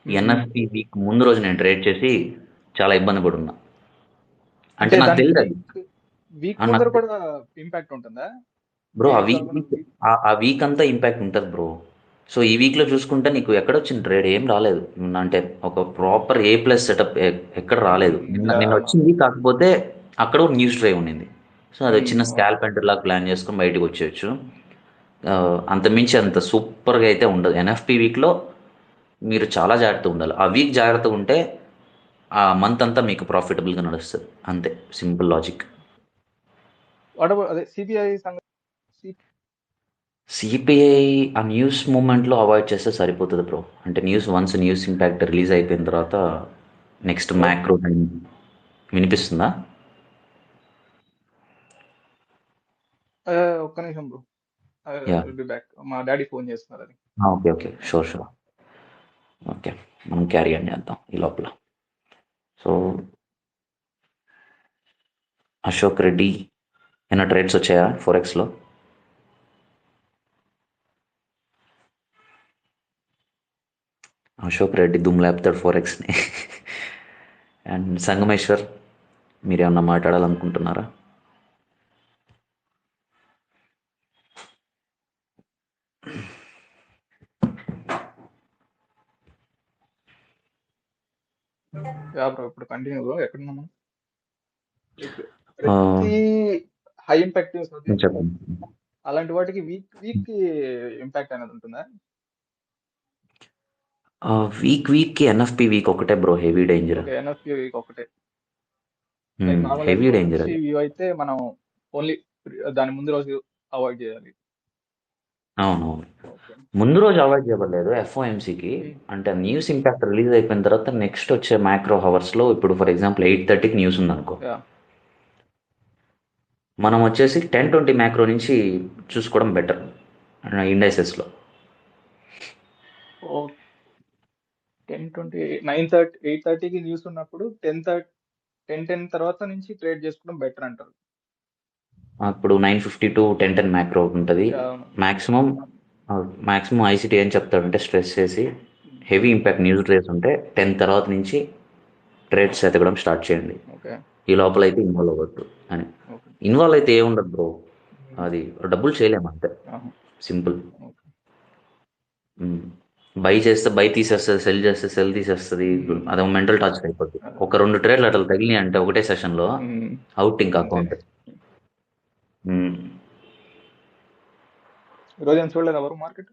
ఈ ఎన్ఎఫ్పి వీక్ ముందు రోజు నేను ట్రేడ్ చేసి చాలా ఇబ్బంది పడున్నా. అంటే నాకు తెలియదు అది. వీక్ ముందర కూడా ఇంపాక్ట్ ఉంటుందా? బ్రో ఆ డైలీ వీక్ కాకుండా వీక్. ఆ వీక్ అంతా ఇంపాక్ట్ ఉంటుంది బ్రో. సో ఈ వీక్లో చూసుకుంటే నీకు ఎక్కడ వచ్చింది ట్రేడ్ ఏం రాలేదు. అంటే ఒక ప్రాపర్ ఏ ప్లస్ సెటప్ ఎక్కడ రాలేదు. నిన్న యా నిన్న అవును. వచ్చింది, కాకపోతే అక్కడ ఒక న్యూస్ డ్రైవ్ ఉండింది. సో అది చిన్న అవును. స్కాల్ప్ ఎంటర్ లాగా ప్లాన్ చేసుకొని బయటకు వచ్చేయచ్చు. అంతమించి అంత సూపర్గా అయితే ఉండదు. ఎన్ఎఫ్పి వీక్లో మీరు చాలా జాగ్రత్తగా ఉండాలి. ఆ వీక్ జాగ్రత్తగా ఉంటే ఆ మంత్ అంతా మీకు ప్రాఫిటబుల్గా నడుస్తుంది. అంతే, సింపుల్ లాజిక్. వాట్ అబౌట్ అదే సిబిఐ సంగతి? సిపిఐ ఆ న్యూస్ మూమెంట్లో అవాయిడ్ చేస్తే సరిపోతుంది బ్రో. అంటే న్యూస్ ఇంపాక్ట్ రిలీజ్ అయిపోయిన తర్వాత నెక్స్ట్ ఓకే. మ్యాక్రో వినిపిస్తుందా? ఒక్క నిమిషం bro, yeah. Will be back. మా డాడీ ఫోన్ చేస్తున్నారు అది. Okay okay, sure sure. Okay, మనం క్యారీ ఆన్ చేద్దాం ఈ లోపల. సో అశోక్ రెడ్డి ఏమైనా ట్రేడ్స్ వచ్చాయా ఫోరెక్స్లో? అశోక్ రెడ్డి దుమ్ లేపుతాడు ఫోరెక్స్ని. అండ్ సంగమేశ్వర్, మీరేమన్నా మాట్లాడాలనుకుంటున్నారా? యా బ్రో, ఇప్పుడు కంటిన్యూ బ్రో. ఎక్కడున్నాం మనం? Like, ఆ, ప్రతి హై ఇంపాక్ట్ చెప్పండి. అలాంటి వాటికి వీక్ వీక్ కి ఇంపాక్ట్ అనేది ఉంటుందా? వీక్కి ఎన్ఎఫ్పి వీక్ ఒకటే bro heavy danger. Okay, NFP week ఒకటే. Like normal heavy danger Fibonacci అది. వ్యూ అయితే మనం ఓన్లీ దాని ముందు రోజు అవాయిడ్ చేయాలి. అవునవును. ఓకే. ముందు రోజు అవాయిడ్ చేయబడలేదు ఎఫ్ఓఎంసీకి. అంటే న్యూస్ ఇంపాక్ట్ రిలీజ్ అయిపోయిన తర్వాత నెక్స్ట్ వచ్చే మ్యాక్రో హవర్స్లో, ఇప్పుడు ఫర్ ఎగ్జాంపుల్ 8:30కి న్యూస్ ఉందనుకో, యా. మనం వచ్చేసి 10:20 మ్యాక్రో నుంచి చూసుకోవడం బెటర్ ఇండైసెస్లో. ఓ 10:20, 9:30, 8:30కి న్యూస్ ఉన్నప్పుడు 10:10 తర్వాత నుంచి ట్రేడ్ చేసుకోవడం బెటర్ అంటారు. ఇప్పుడు 9:50 టు 10:10 మ్యాక్రో ఉంటుంది. యా అవును. మ్యాక్సిమం మ్యాక్సిమం ఐసిటీ ఏం చెప్తాడంటే స్ట్రెస్ చేసి హెవీ ఇంపాక్ట్ న్యూస్ ట్రేడ్స్ ఉంటే 10 తర్వాత నుంచి ట్రేడ్స్ ఎతకడం స్టార్ట్ చేయండి. ఓకే. ఈ లోపల అయితే ఇన్వాల్వ్ అవ్వద్దు అని. ఓకే. ఇన్వాల్వ్ అయితే ఏముండదు బ్రో, అది డబ్బులు చేయలేము అంతే, ఆహా. సింపుల్. ఓకే. బై చేస్తే బై తీసేస్తుంది, సెల్ చేస్తే సెల్ తీసేస్తుంది. అదే మెంటల్ టార్చర్ అయిపోద్ది. ఒక 2 ట్రేడ్లు అట్లా తగిలినాయి అంటే ఒకటే సెషన్లో అవుట్ ఇంకా అంతే. అకౌంట్. ఈరోజు ఏం చూడలేదు ఎవరు మార్కెట్?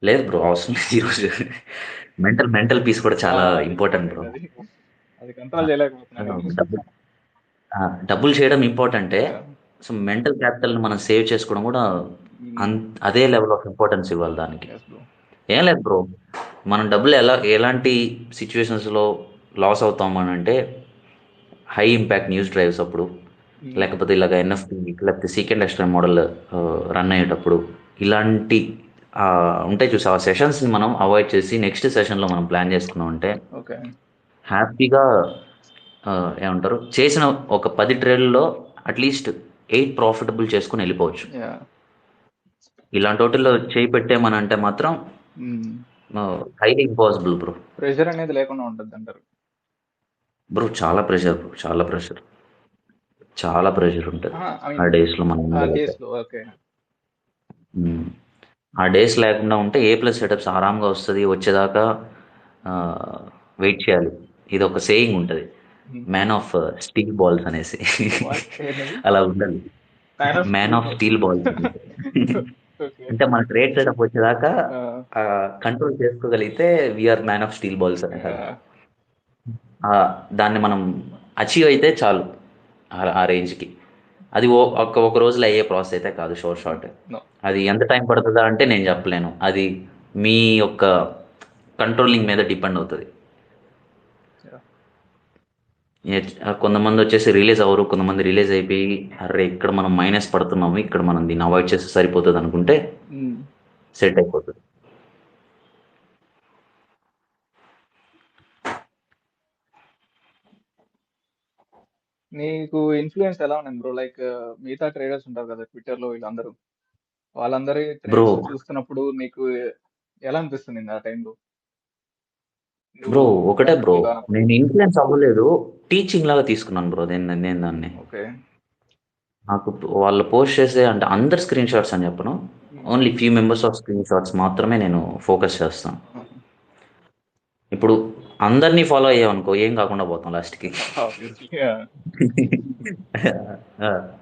లేదు బ్రో, అవసరం లేదు ఈరోజు. మెంటల్ పీస్ కూడా చాలా అది ఇంపార్టెంట్ బ్రో. ఇంపార్టెంట్, అది అది కంట్రోల్ చేయలేకపోతున్నాను. డబ్బులు డబ్బులు చేయడం ఇంపార్టెంటే. యా. సో మెంటల్ క్యాపిటల్ని మనం సేవ్ చేసుకోవడం కూడా అదే లెవెల్ ఆఫ్ ఇంపార్టెన్స్ ఇవ్వాలి దానికి. Yes bro. ఏం లేదు బ్రో, మనం డబ్బులు ఎలాంటి సిచ్యువేషన్స్లో లాస్ అవుతాం అని అంటే, హై ఇంపాక్ట్ న్యూస్ డ్రైవ్స్ అప్పుడు, లేకపోతే ఇలాగ ఎన్ఎఫ్పి లేకపోతే సీకెండ్ ఎక్స్ట్రా మోడల్ రన్ అయ్యేటప్పుడు, ఇలాంటి ఉంటాయి చూసి ఆ సెషన్స్ని మనం అవాయిడ్ చేసి నెక్స్ట్ సెషన్లో మనం ప్లాన్ చేసుకున్నాం అంటే ఓకే. హ్యాపీగా ఏమంటారు, చేసిన ఒక 10 ట్రేడ్లలో అట్లీస్ట్ 8 ప్రాఫిటబుల్ చేసుకుని వెళ్ళిపోవచ్చు. యా. ఇలాంటి వాటిల్లో చేయి పెట్టామనంటే మాత్రం హైలీ ఇంపాసిబుల్ బ్రో. ప్రెషర్ అనేది లేకుండా ఉంటుంది అంటారు. బ్రో చాలా ప్రెషర్ బ్రో, చాలా ప్రెషర్, చాలా ప్రెషర్ ఉంటుంది ఐ ఆ మీన్ డేస్లో మనం ఆ ఉండలేక. కేసులో. ఓకే. ఆ డేస్ లేకుండా ఉంటే ఏ ప్లస్ సెటప్స్ ఆరామ్గా వస్తుంది. వచ్చేదాకా వెయిట్ చేయాలి. ఇది ఒక సేయింగ్ ఉంటుంది, మ్యాన్ ఆఫ్ స్టీల్ బాల్స్ అనేసి. వాట్ ఏంటది? అలా ఉండాలి, man of man steel of ball. Steel balls. Okay. అంటే మన ట్రేడ్ సెటప్ వచ్చేదాకా కంట్రోల్ చేసుకోగలిగితే we're man of steel balls అనే కదా. దాన్ని మనం అచీవ్ అయితే చాలు ఆ రేంజ్కి. అది ఒక రోజులో అయ్యే ప్రాసెస్ అయితే కాదు, షార్ట్. నో. అది ఎంత టైం పడుతుందా అంటే నేను చెప్పలేను. అది మీ యొక్క కంట్రోలింగ్ మీద డిపెండ్ అవుతుంది. కొంతమంది వచ్చేసి రిలీజ్ అవ్వరు, కొంతమంది రిలీజ్ అయిపోయి అరే ఇక్కడ మనం మైనస్ పడుతున్నాము, ఇక్కడ మనం దీన్ని అవాయిడ్ చేస్తే సరిపోతుంది అనుకుంటే సెట్ అయిపోతుంది. నీకు ఇన్ఫ్లుయెన్స్ ఎలా ఉంది బ్రో? లైక్ మిగతా ట్రేడర్స్ ఉంటారు కదా ట్విట్టర్ లో, వీళ్ళందరూ వాళ్ళందరి బ్రో ట్రేడ్స్ చూస్తున్నప్పుడు నీకు ఎలా అనిపిస్తుంది ఆ టైంలో? బ్రో నువ్వు ఒకటే బ్రో, ప్రాక్టికల్ గా. నేను ఇన్ఫ్లుయెన్స్ అవ్వలేదు, టీచింగ్ లాగా తీసుకున్నాను బ్రో నేను దాన్ని. ఓకే. నాకు వాళ్ళు పోస్ట్ చేసే అంటే అందరు స్క్రీన్ షాట్స్ అని చెప్పను, only few members off screen shots మాత్రమే నేను ఫోకస్ చేస్తాను. ఇప్పుడు అందరినీ ఫాలో అయ్యామనుకో ఏం కాకుండా పోతాం లాస్ట్కి. ఆబ్వియస్లీ.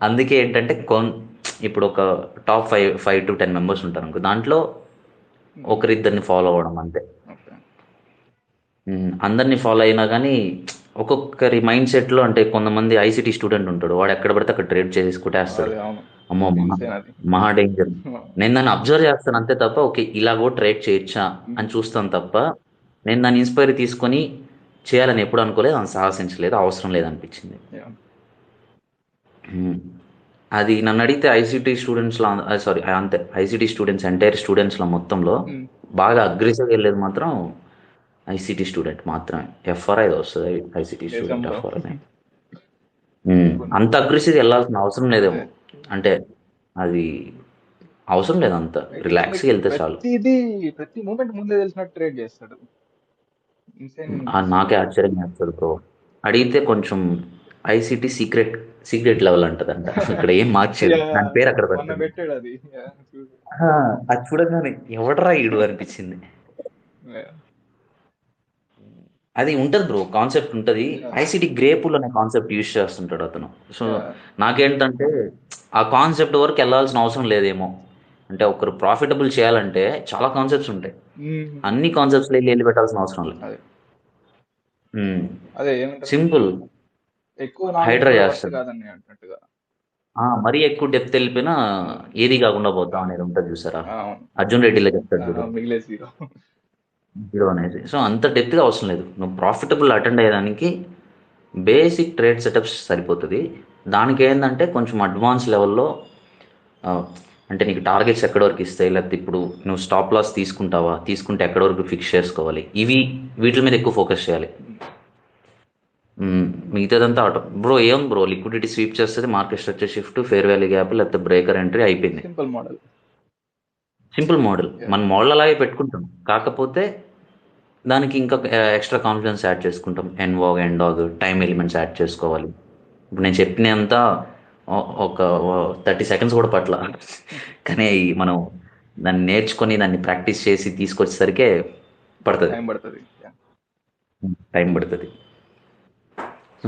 అందుకే ఏంటంటే ఇప్పుడు ఒక టాప్ 5 to 10 మెంబర్స్ ఉంటారు అనుకో, దాంట్లో ఒకరిద్దరిని ఫాలో అవ్వడం అంతే. ఓకే. అందరినీ ఫాలో అయినా కానీ ఒక్కొక్కరి మైండ్ సెట్లో అంటే కొంతమంది ఐసీటీ స్టూడెంట్ ఉంటాడు, వాడు ఎక్కడ పడితే అక్కడ ట్రేడ్ చేసి కొట్టేస్తాడు. అదే అవును, అమ్మో ఇన్సేన్ అది. మహా డేంజర్. నేను దాన్ని అబ్జర్వ్ చేస్తాను అంతే తప్ప ఓకే ఇలా కూడా ట్రేడ్ చేయొచ్చా అని చూస్తాను తప్ప నేను దాన్ని ఇన్స్పైర్ తీసుకొని చేయాలని ఎప్పుడు అనుకోలేదు, అంత సాహసించలేదు, అవసరం లేదనిపించింది. Yeah. అది నన్ను అడిగితే ఐసీటీ స్టూడెంట్స్లో సారీ అంతే ఐసీటీ స్టూడెంట్స్ ఎంటైర్ స్టూడెంట్స్లో మొత్తంలో బాగా అగ్రెసివ్గా వెళ్ళేది మాత్రం ఐసీటీ స్టూడెంట్ మాత్రమే. ఎఫ్ఆర్ఐ వస్తుంది ఐసీటీ స్టూడెంట్ దేశంలో. ఎఫ్ఆర్ఐ. అంత అగ్రెసివ్గా వెళ్ళాల్సిన అవసరం లేదేమో, అంటే అది అవసరం లేదు, అంత రిలాక్స్గా వెళ్తే చాలు. ప్రతి మూమెంట్ ముందే తెలిసినట్టు ట్రేడ్ చేస్తాడు. ఇన్సేన్. నాకే ఆశ్చర్యం వేస్తుంది బ్రో. అడిగితే కొంచెం ఐసీటీ సీక్రెట్ లెవెల్ అంటదంట, ఇక్కడ ఏం మార్చేది, దాని పేరు అక్కడ మొన్న పెట్టండి. పెట్టాడు అది. అది చూడగానే ఎవడరా ఈడు అనిపించింది. అది ఉంటుంది బ్రో, కాన్సెప్ట్ ఉంటుంది. ఐసీటీ గ్రే పూల్ అనే కాన్సెప్ట్ యూజ్ చేస్తుంటాడు అతను. సో నాకేంటంటే ఆ కాన్సెప్ట్ వరకు వెళ్ళాల్సిన అవసరం లేదేమో, అంటే ఒకరు ప్రాఫిటబుల్ చేయాలంటే చాలా కాన్సెప్ట్స్ ఉంటాయి, అన్ని కాన్సెప్ట్స్ వెళ్ళి పెట్టాల్సిన అవసరం లేదు. అదే ఏమంటారు, సింపుల్ ఎక్కువ హైడ్రా నాలెడ్జ్ చేస్తాడు. కాదని అంటున్నట్టుగా. మరీ ఎక్కువ డెప్త్ వెళ్ళిపోయినా ఏది కాకుండా పోతాం అనేది ఉంటుంది చూసారా, అవును, అర్జున్ రెడ్డిలో చెప్తాడు చూడు, మిగిలే జీరో. జీరో అనేది. సో అంత డెప్త్గా అవసరం లేదు, నువ్వు ప్రాఫిటబుల్ అటెండ్ అయ్యేదానికి బేసిక్ ట్రేడ్ సెటప్స్ సరిపోతుంది. దానికి ఏంటంటే కొంచెం అడ్వాన్స్ లెవెల్లో అంటే నీకు టార్గెట్స్ ఎక్కడి వరకు ఇస్తాయి, లేకపోతే ఇప్పుడు నువ్వు స్టాప్ లాస్ తీసుకుంటావా, తీసుకుంటే ఎక్కడి వరకు ఫిక్స్ చేసుకోవాలి, వీటి మీద ఎక్కువ ఫోకస్ చేయాలి. మిగతాదంతా ఆటో బ్రో. ఏం బ్రో, లిక్విడిటీ స్వీప్ చేస్తుంది, market structure shift, fair value gap, లేకపోతే బ్రేకర్ ఎంట్రీ, అయిపోయింది. Simple model. మన మోడల్ అలాగే పెట్టుకుంటాం, కాకపోతే దానికి ఇంకా ఎక్స్ట్రా కాన్ఫిడెన్స్ యాడ్ చేసుకుంటాం. ఎన్వాగ్ ఎండాగ్ టైం ఎలిమెంట్స్ యాడ్ చేసుకోవాలి. ఇప్పుడు నేను చెప్పినంత ఒక 30 seconds కూడా పట్ల, కానీ మనం దాన్ని నేర్చుకొని దాన్ని ప్రాక్టీస్ చేసి తీసుకొచ్చేసరికే టైం పడుతుంది.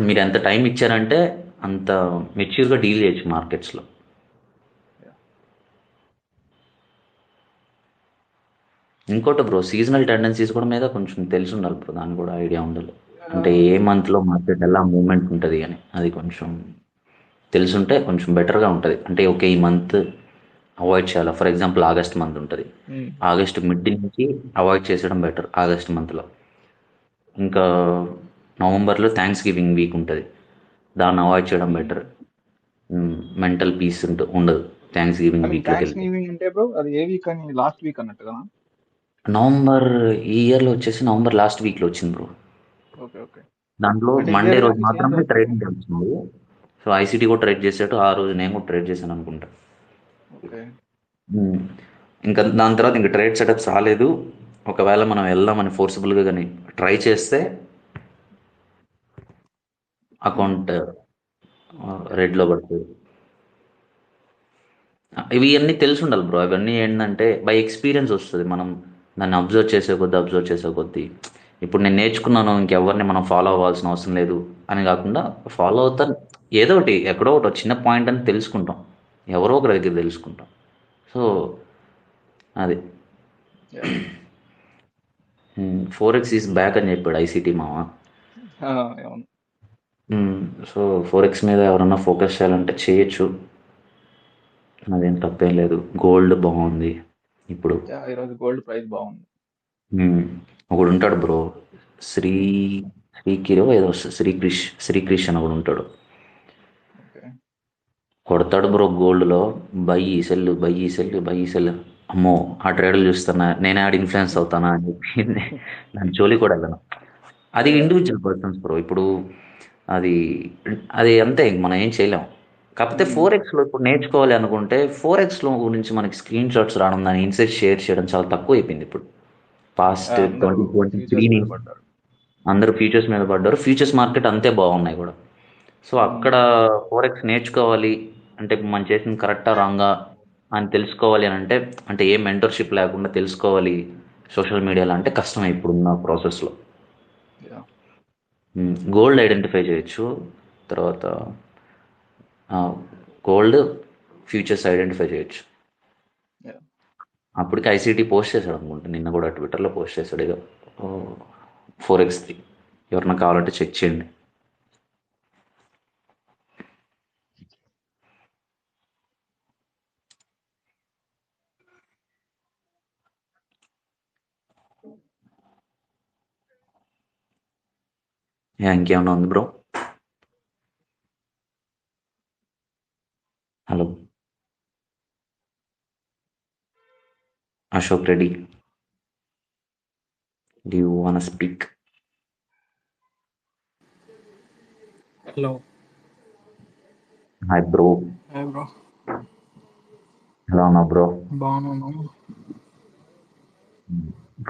మీరు ఎంత టైం ఇచ్చారంటే అంత మెచ్యూర్గా డీల్ చేయొచ్చు మార్కెట్స్లో. ఇంకోటి బ్రో, సీజనల్ టెండెన్సీస్ కూడా మీద కొంచెం తెలిసి ఉండాలి బ్రో, దాన్ని కూడా ఐడియా ఉండాలి. అంటే ఏ మంత్లో మార్కెట్ ఎలా మూవ్మెంట్ ఉంటుంది అని అది కొంచెం తెలుసుంటే కొంచెం బెటర్గా ఉంటుంది. అంటే ఓకే ఈ మంత్ అవాయిడ్ చేయాలి, ఫర్ ఎగ్జాంపుల్ ఆగస్ట్ మంత్ ఉంటుంది, ఆగస్ట్ మిడ్ నుంచి అవాయిడ్ చేసేయడం బెటర్ ఆగస్ట్ మంత్లో. ఇంకా నవంబర్లో థ్యాంక్స్ గివింగ్ వీక్ ఉంటుంది, దాన్ని అవాయిడ్ చేయడం బెటర్. మెంటల్ పీస్ ఉండదు థ్యాంక్స్ గివింగ్ వీక్. నవంబర్ ఈ ఇయర్లో వచ్చేసి నవంబర్ లాస్ట్ వీక్లో వచ్చింది బ్రో. దాంట్లో మండే రోజు మాత్రమే ట్రేడింగ్ వచ్చింది. సో ఐసీటీ కూడా ట్రేడ్ చేసాడు ఆ రోజు, నేను కూడా ట్రేడ్ చేశాను అనుకుంటా. ఇంకా దాని తర్వాత ఇంకా ట్రేడ్ సెటప్స్ రాలేదు. ఒకవేళ మనం వెళ్దామని ఫోర్సిబుల్గా కానీ ట్రై చేస్తే అకౌంట్ రెడ్లో పడుతుంది. ఇవి అన్నీ తెలిసి ఉండాలి బ్రో. అవన్నీ ఏంటంటే బై ఎక్స్పీరియన్స్ వస్తుంది, మనం దాన్ని అబ్జర్వ్ చేసే కొద్దీ. ఇప్పుడు నేను నేర్చుకున్నాను, ఇంకెవరిని మనం ఫాలో అవ్వాల్సిన అవసరం లేదు అని కాకుండా ఫాలో అవుతా ఏదో ఒకటి ఎక్కడో ఒకటి చిన్న పాయింట్ అని తెలుసుకుంటాం, ఎవరో ఒకరి దగ్గర తెలుసుకుంటాం. సో అది 4x ఈజ్ బ్యాక్ అని చెప్పాడు ఐసీటీ మామ. సో 4x మీద ఎవరన్నా ఫోకస్ చేయాలంటే చేయొచ్చు, అదేం తప్పేం లేదు. గోల్డ్ బాగుంది ఇప్పుడు, ఈరోజు గోల్డ్ ప్రైస్ బాగుంది. ఒకడు ఉంటాడు బ్రో, శ్రీకిరో ఏదో శ్రీక్రిష్ అని ఒకడు ఉంటాడు, కొడతాడు బ్రో గోల్డ్లో బై సెల్. అమ్మో ఆ ట్రేడర్లు చూస్తున్నా, నేనే ఆడ ఇన్ఫ్లుయెన్స్ అవుతానా అని చెప్పి దాని జోలి కూడా వెళ్ళను. అది ఇండివిజువల్ పర్సన్స్ బ్రో. ఇప్పుడు అది అంతే, మనం ఏం చేయలేం. కాకపోతే 4xలో ఇప్పుడు నేర్చుకోవాలి అనుకుంటే 4xలో గురించి మనకి స్క్రీన్ షాట్స్ రావడం, దాని ఇన్సైట్ షేర్ చేయడం చాలా తక్కువ అయిపోయింది ఇప్పుడు. పాస్ట్ 2023 అందరూ ఫ్యూచర్స్ మీద పడ్డారు, ఫ్యూచర్స్ మార్కెట్ అంతే బాగున్నాయి కూడా. సో అక్కడ 4x నేర్చుకోవాలి అంటే మనం చేసింది కరెక్టా రాంగా అని తెలుసుకోవాలి అని అంటే అంటే ఏ మెంటర్షిప్ లేకుండా తెలుసుకోవాలి సోషల్ మీడియాలో అంటే కష్టమే ఇప్పుడున్న ప్రాసెస్లో. యా గోల్డ్ ఐడెంటిఫై చేయొచ్చు. తర్వాత గోల్డ్ ఫ్యూచర్స్ ఐడెంటిఫై చేయొచ్చు. యా అప్పటికి ఐసీటీ పోస్ట్ చేశాడు అనుకుంటా, నిన్న కూడా ట్విట్టర్లో పోస్ట్ చేశాడు ఏదో 4x3. ఎవరన్నా కావాలంటే చెక్ చేయండి. ఇంకేమన్నా ఉంది bro? Hello Ashok Reddy, do you want speak? Hello. Hi bro, hi bro. ఎలా ఉన్నా బ్రో? బాగున్నాను.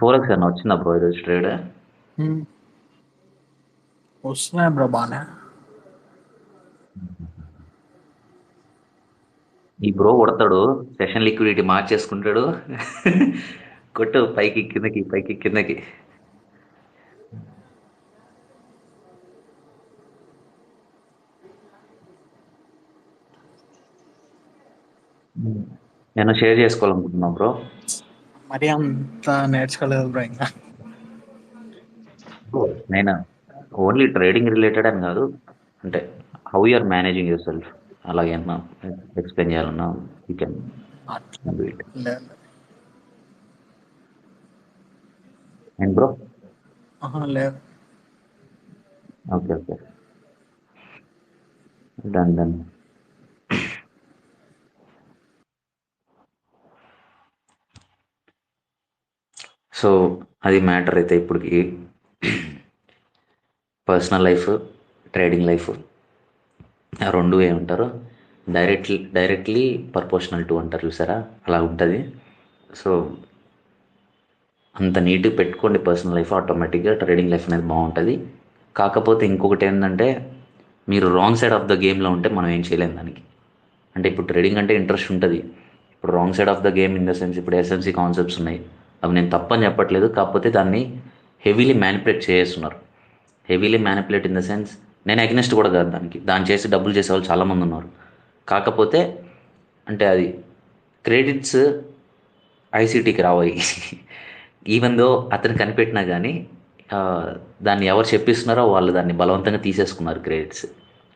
4x అన్న వచ్చిందా బ్రో ఈరోజు ట్రేడ్? వస్తున్నాయి బ్రో బాగానే. ఈ బ్రో కొడతాడు, సెషన్ లిక్విడిటీ మార్చేసుకుంటాడు. కొట్టు పైకి కిందకి పైకి కిందకి. నేను షేర్ చేసుకోవాలనుకుంటున్నా బ్రో. మరి అంత నేర్చుకోలేదు బ్రో ఇంకా. నేను ఓన్లీ ట్రేడింగ్ రిలేటెడ్ అని కాదు, అంటే how you're managing yourself అలాగేమన్నా ఎక్స్ప్లెయిన్ చేయాలన్నా యూ కెన్ అట్లా డూ ఇట్. లేదు. అండ్ బ్రో లేదు. Okay okay, done done. So అది మ్యాటర్ అయితే ఇప్పటికి పర్సనల్ లైఫ్, ట్రేడింగ్ లైఫ్ ఆ రెండు ఏమంటారు, డైరెక్ట్లీ ప్రపోర్షనల్ టు అంటారు చూసారా, అలా ఉంటుంది. సో అంత నీట్గా పెట్టుకోండి పర్సనల్ లైఫ్, ఆటోమేటిక్గా ట్రేడింగ్ లైఫ్ అనేది బాగుంటుంది. కాకపోతే ఇంకొకటి ఏంటంటే మీరు రాంగ్ సైడ్ ఆఫ్ ద గేమ్లో ఉంటే మనం ఏం చేయలేం దానికి. అంటే ఇప్పుడు ట్రేడింగ్ అంటే ఇంట్రెస్ట్ ఉంటుంది, ఇప్పుడు wrong side of the game in the sense ఇప్పుడు ఎస్ఎంసి కాన్సెప్ట్స్ ఉన్నాయి, అవి నేను తప్పని చెప్పట్లేదు, కాకపోతే దాన్ని హెవీలీ మ్యానిపులేట్ చేస్తున్నారు. Heavily manipulate in the sense నేను అగ్నెస్ట్ కూడా కాదు దానికి, దాన్ని చేసి డబ్బులు చేసే వాళ్ళు చాలామంది ఉన్నారు. కాకపోతే అంటే అది క్రెడిట్స్ ఐసీటీకి రావాయి. ఈవెన్ దో అతను కనిపెట్టినా కానీ ఆ, దాన్ని ఎవరు చెప్పిస్తున్నారో వాళ్ళు దాన్ని బలవంతంగా తీసేసుకున్నారు క్రెడిట్స్.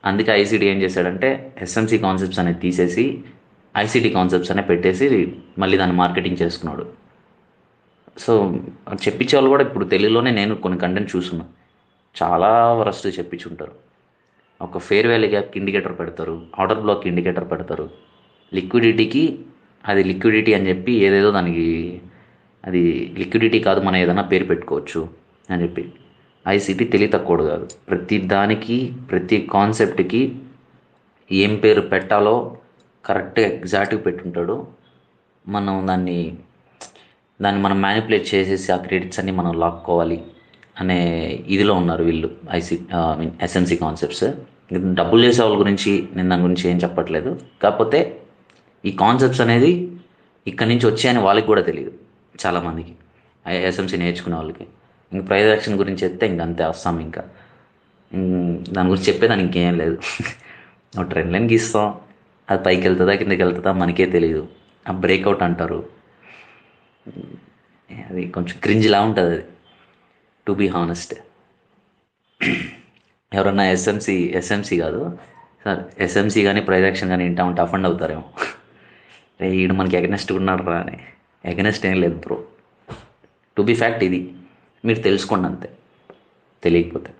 అందుకే ఐసీటీ ఏం చేశాడంటే ఎస్ఎంసి కాన్సెప్ట్స్ అనేది తీసేసి ఐసీటీ కాన్సెప్ట్స్ అనే పెట్టేసి మళ్ళీ దాన్ని మార్కెటింగ్ చేసుకున్నాడు. సో చెప్పించే వాళ్ళు కూడా ఇప్పుడు తెలుగులోనే నేను కొన్ని కంటెంట్ చూస్తున్నా, చాలా వరస్ట్ చెప్పించుంటారు. ఒక ఫేర్ వాల్యూ గ్యాప్కి ఇండికేటర్ పెడతారు, ఆర్డర్ బ్లాక్కి ఇండికేటర్ పెడతారు, లిక్విడిటీకి అది లిక్విడిటీ అని చెప్పి ఏదేదో దానికి అది లిక్విడిటీ కాదు మనం ఏదైనా పేరు పెట్టుకోవచ్చు అని చెప్పి. ఐసీటీ తెలివి తక్కువడు కాదు, ప్రతి దానికి ప్రతి కాన్సెప్ట్కి ఏం పేరు పెట్టాలో కరెక్ట్గా ఎగ్జాక్ట్గా పెట్టుంటాడు. మనం దాన్ని మనం మ్యానిపులేట్ చేసేసి ఆ క్రెడిట్స్ అన్ని మనం లాక్కోవాలి అనే ఇదిలో ఉన్నారు వీళ్ళు, ఐ మీన్ ఎస్ఎంసి కాన్సెప్ట్స్. డబ్బులు చేసే వాళ్ళ గురించి నేను దాని గురించి ఏం చెప్పట్లేదు, కాకపోతే ఈ కాన్సెప్ట్స్ అనేది ఇక్కడి నుంచి వచ్చాయని వాళ్ళకి కూడా తెలియదు చాలామందికి, ఎస్ఎంసి నేర్చుకునే వాళ్ళకి. ఇంక ప్రైజ్ యాక్షన్ గురించి చెప్తే ఇంక అంతే వస్తాం ఇంకా. దాని గురించి చెప్పేదానికి ఇంకేం లేదు. ఒక ట్రెండ్ లైన్ గీస్తాం, అది పైకి వెళ్తుందా కిందకి వెళ్తుందా మనకే తెలియదు. ఆ బ్రేక్అవుట్ అంటారు, అది కొంచెం క్రింజ్లా ఉంటుంది అది, టు బీ హానెస్ట్. ఎవరన్నా ఎస్ఎంసి కాదు సార్, ఎస్ఎంసి కానీ ప్రైజ్ యాక్షన్ కానీ వింటా ఉంటే అఫండ్ అవుతారేమో. రే ఈడు మనకి ఎగనెస్ట్ ఉన్నాడు రా అని. ఎగనెస్ట్ ఏం లేదు బ్రో, టు బీ ఫ్యాక్ట్ ఇది, మీరు తెలుసుకోండి అంతే తెలియకపోతే.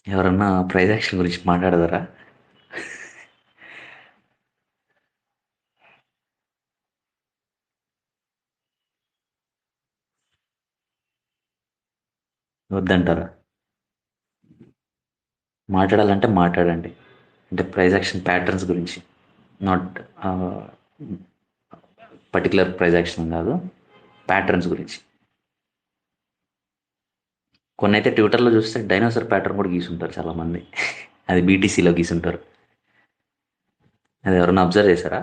ఎవరన్నా ప్రైజ్ యాక్షన్ గురించి మాట్లాడదారా? వద్దంటారా? మాట్లాడాలంటే మాట్లాడండి, అంటే ప్రైజ్ యాక్షన్ ప్యాటర్న్స్ గురించి, నాట్ పర్టికులర్ ప్రైస్ యాక్షన్ కాదు, ప్యాటర్న్స్ గురించి. కొన్ని అయితే ట్విట్టర్లో చూస్తే డైనోసార్ ప్యాటర్న్ కూడా గీసుంటారు చాలామంది. అది బీటీసీలో గీసుంటారు. అది ఎవరైనా అబ్జర్వ్ చేశారా?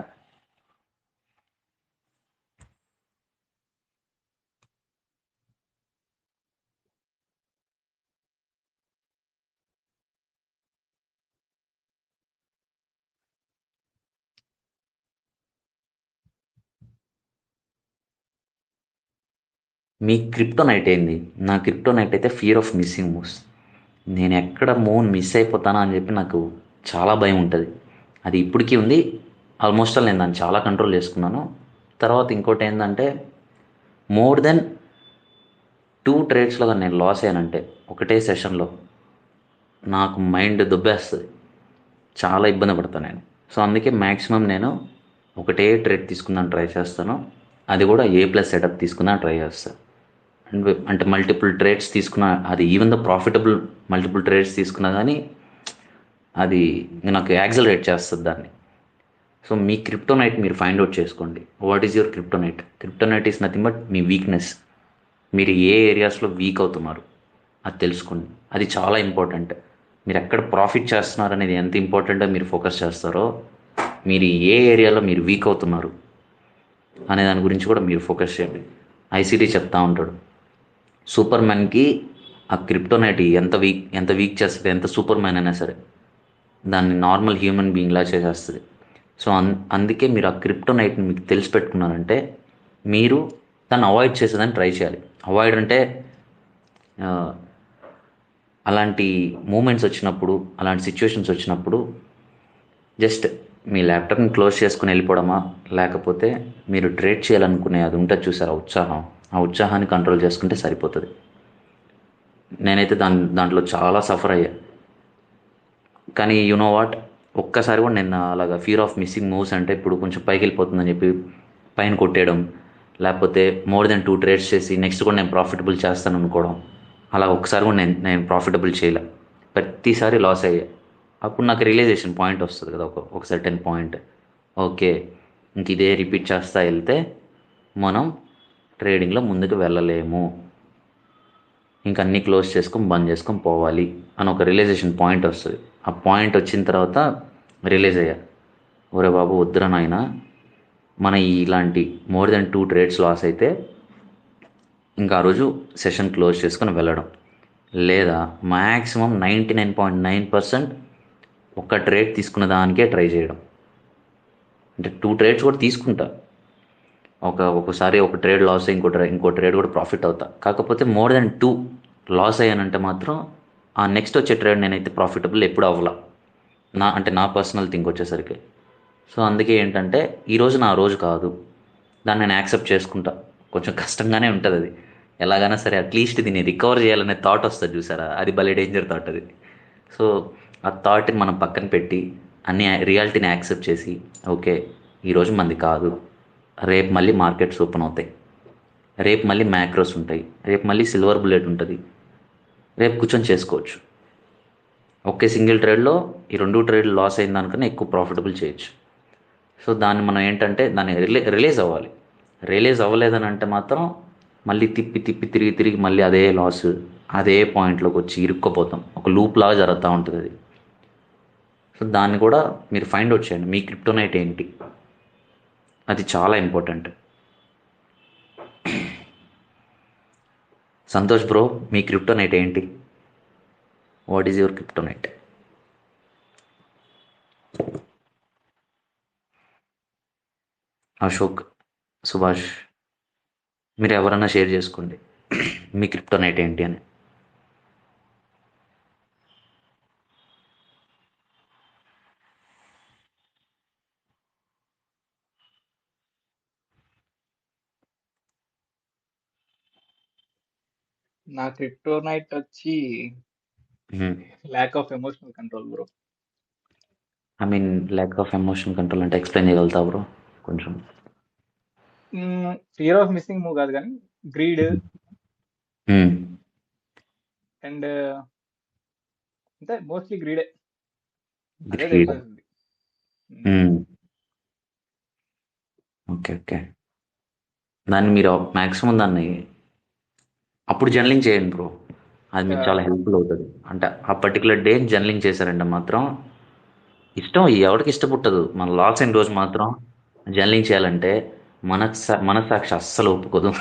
మీ క్రిప్టోనైట్ ఏంది? నా క్రిప్టోనైట్ అయితే ఫియర్ ఆఫ్ మిస్సింగ్ మూవ్స్. నేను ఎక్కడ మూవ్ని మిస్ అయిపోతానా అని చెప్పి నాకు చాలా భయం ఉంటుంది. అది ఇప్పటికీ ఉంది. ఆల్మోస్ట్ ఆల్ నేను దాన్ని చాలా కంట్రోల్ చేసుకున్నాను. తర్వాత ఇంకోటి ఏంటంటే, మోర్ దెన్ 2 ట్రేడ్స్లో కానీ నేను లాస్ అయ్యానంటే ఒకటే సెషన్లో నాకు మైండ్ దుబ్బేస్తుంది. చాలా ఇబ్బంది పడతాను నేను. సో అందుకే మ్యాక్సిమం నేను ఒకటే ట్రేడ్ తీసుకుందాన్ని ట్రై చేస్తాను. అది కూడా A+ సెటప్ తీసుకుందాన్ని ట్రై చేస్తాను. అంటే మల్టిపుల్ ట్రేడ్స్ తీసుకున్న, అది even the profitable multiple trades తీసుకున్నా కానీ అది నాకు యాక్సలరేట్ చేస్తుంది దాన్ని. సో మీ క్రిప్టోనైట్ మీరు ఫైండ్ అవుట్ చేసుకోండి. What is your kryptonite? Kryptonite is nothing but me weakness. మీరు ఏ ఏరియాస్లో వీక్ అవుతున్నారు అది తెలుసుకోండి. అది చాలా ఇంపార్టెంట్. మీరు ఎక్కడ ప్రాఫిట్ చేస్తున్నారు అనేది ఎంత ఇంపార్టెంటో మీరు ఫోకస్ చేస్తారో, మీరు ఏ ఏరియాలో మీరు వీక్ అవుతున్నారు అనే దాని గురించి కూడా మీరు ఫోకస్ చేయండి. ఐసీటీ చెప్తా ఉంటాడు, సూపర్ మ్యాన్కి ఆ క్రిప్టోనైట్ ఎంత వీక్ చేస్తుంది, ఎంత సూపర్ మ్యాన్ అయినా సరే దాన్ని నార్మల్ హ్యూమన్ బీయింగ్లా చేసేస్తుంది. సో అందుకే మీరు ఆ క్రిప్టోనైట్ని మీకు తెలిసి పెట్టుకున్నారంటే మీరు దాన్ని అవాయిడ్ చేసేదాన్ని ట్రై చేయాలి. అవాయిడ్ అంటే ఆ, అలాంటి మూమెంట్స్ వచ్చినప్పుడు, అలాంటి సిచ్యువేషన్స్ వచ్చినప్పుడు జస్ట్ మీ ల్యాప్టాప్ని క్లోజ్ చేసుకుని వెళ్ళిపోవడమా, లేకపోతే మీరు ట్రేడ్ చేయాలనుకునే అది ఉంటుంది చూసారు ఆ ఉత్సాహాన్ని కంట్రోల్ చేసుకుంటే సరిపోతుంది. నేనైతే దాంట్లో చాలా సఫర్ అయ్యా. కానీ యు నో వాట్, ఒక్కసారి కూడా నేను అలాగా ఫియర్ ఆఫ్ మిస్సింగ్ మూవ్స్ అంటే ఇప్పుడు కొంచెం పైకి వెళ్ళిపోతుందని చెప్పి పైన కొట్టేయడం, లేకపోతే మోర్ దెన్ 2 ట్రేడ్స్ చేసి నెక్స్ట్ కూడా నేను ప్రాఫిటబుల్ చేస్తాను అనుకోవడం, అలా ఒక్కసారి కూడా నేను ప్రాఫిటబుల్ చేయలే. ప్రతిసారి లాస్ అయ్యా. అప్పుడు నాకు రియలైజేషన్ పాయింట్ వస్తుంది కదా, ఒక సర్టెన్ పాయింట్. ఓకే, ఇంక ఇదే రిపీట్ చేస్తా వెళ్తే మనం ట్రేడింగ్లో ముందుకు వెళ్ళలేము, ఇంక అన్నీ క్లోజ్ చేసుకొని బంద్ చేసుకొని పోవాలి అని ఒక రియలైజేషన్ పాయింట్ వస్తుంది. ఆ పాయింట్ వచ్చిన తర్వాత రియలైజ్ అయ్యా, ఒరే బాబు వద్దురా నాయన, మన ఇలాంటి మోర్ దెన్ 2 ట్రేడ్స్ లాస్ అయితే ఇంకా ఆ రోజు సెషన్ క్లోజ్ చేసుకొని వెళ్ళడం, లేదా మ్యాక్సిమం 99.9% ఒక ట్రేడ్ తీసుకున్న దానికే ట్రై చేయడం. అంటే 2 ట్రేడ్స్ కూడా తీసుకుంటా, ఒక్కోసారి ఒక ట్రేడ్ లాస్ అయ్యి ఇంకో ట్రేడ్ కూడా ప్రాఫిట్ అవుతా. కాకపోతే మోర్ దెన్ 2 లాస్ అయ్యానంటే మాత్రం ఆ నెక్స్ట్ వచ్చే ట్రేడ్ నేనైతే ప్రాఫిటబుల్ ఎప్పుడు అవ్వాల, నా పర్సనల్ థింక్ వచ్చేసరికి. సో అందుకే ఏంటంటే ఈరోజు నా రోజు కాదు, దాన్ని నేను యాక్సెప్ట్ చేసుకుంటా. కొంచెం కష్టంగానే ఉంటుంది అది, ఎలాగైనా సరే అట్లీస్ట్ దీన్ని రికవర్ చేయాలనే థాట్ వస్తుంది చూసారా, అది భలే డేంజర్ థాట్ అది. సో ఆ థాట్ని మనం పక్కన పెట్టి అన్ని రియాలిటీని యాక్సెప్ట్ చేసి, ఓకే ఈరోజు మంది కాదు, రేపు మళ్ళీ మార్కెట్స్ ఓపెన్ అవుతాయి, రేపు మళ్ళీ మ్యాక్రోస్ ఉంటాయి, రేపు మళ్ళీ సిల్వర్ బుల్లెట్ ఉంటుంది, రేపు కూర్చొని చేసుకోవచ్చు. ఒకే సింగిల్ ట్రేడ్లో ఈ 2 ట్రేడ్లు లాస్ అయిన దానికన్నా ఎక్కువ ప్రాఫిటబుల్ చేయొచ్చు. సో దాన్ని మనం ఏంటంటే దాన్ని రిలీజ్ అవ్వాలి. రిలీజ్ అవ్వలేదని అంటే మాత్రం మళ్ళీ తిరిగి మళ్ళీ అదే లాస్, అదే పాయింట్లోకి వచ్చి ఇరుక్కుపోతాం. ఒక లూప్ లాగా జరుగుతూ ఉంటుంది అది. సో దాన్ని కూడా మీరు ఫైండ్ అవుట్ చేయండి, మీ క్రిప్టోనైట్ ఏంటి, అది చాలా ఇంపార్టెంట్. సంతోష్ బ్రో, మీ క్రిప్టోనైట్ ఏంటి? What is your kryptonite? Ashok, Subhash, మీరు ఎవరైనా షేర్ చేసుకోండి మీ క్రిప్టోనైట్ ఏంటి అని. నా క్రిప్టోనైట్ వచ్చి lack of emotional control bro. I mean lack of emotion control అంటే ఎక్స్ప్లెయిన్ చేయగలుగుతా బ్రో కొంచెం? ఫియర్ ఆఫ్ మిస్సింగ్ మూవ్ కాదు కానీ గ్రీడ్ అండ్ అంటే మోస్ట్లీ గ్రీడే, అదే గ్రీడ్. తెలిసింది. Okay okay. దాన్ని మీరు మ్యాక్సిమం దాన్ని అప్పుడు జర్నలింగ్ చేయండి బ్రో. అది మీకు చాలా హెల్ప్ఫుల్ అవుతుంది. అంటే ఆ పర్టికులర్ డే జర్నలింగ్ చేశారంటే మాత్రం ఇష్టం ఎవరికి ఇష్టపుట్టదు. మన లాస్ అయిన రోజు మాత్రం జర్నలింగ్ చేయాలంటే మనస్సాక్షి అస్సలు ఒప్పుకోదు.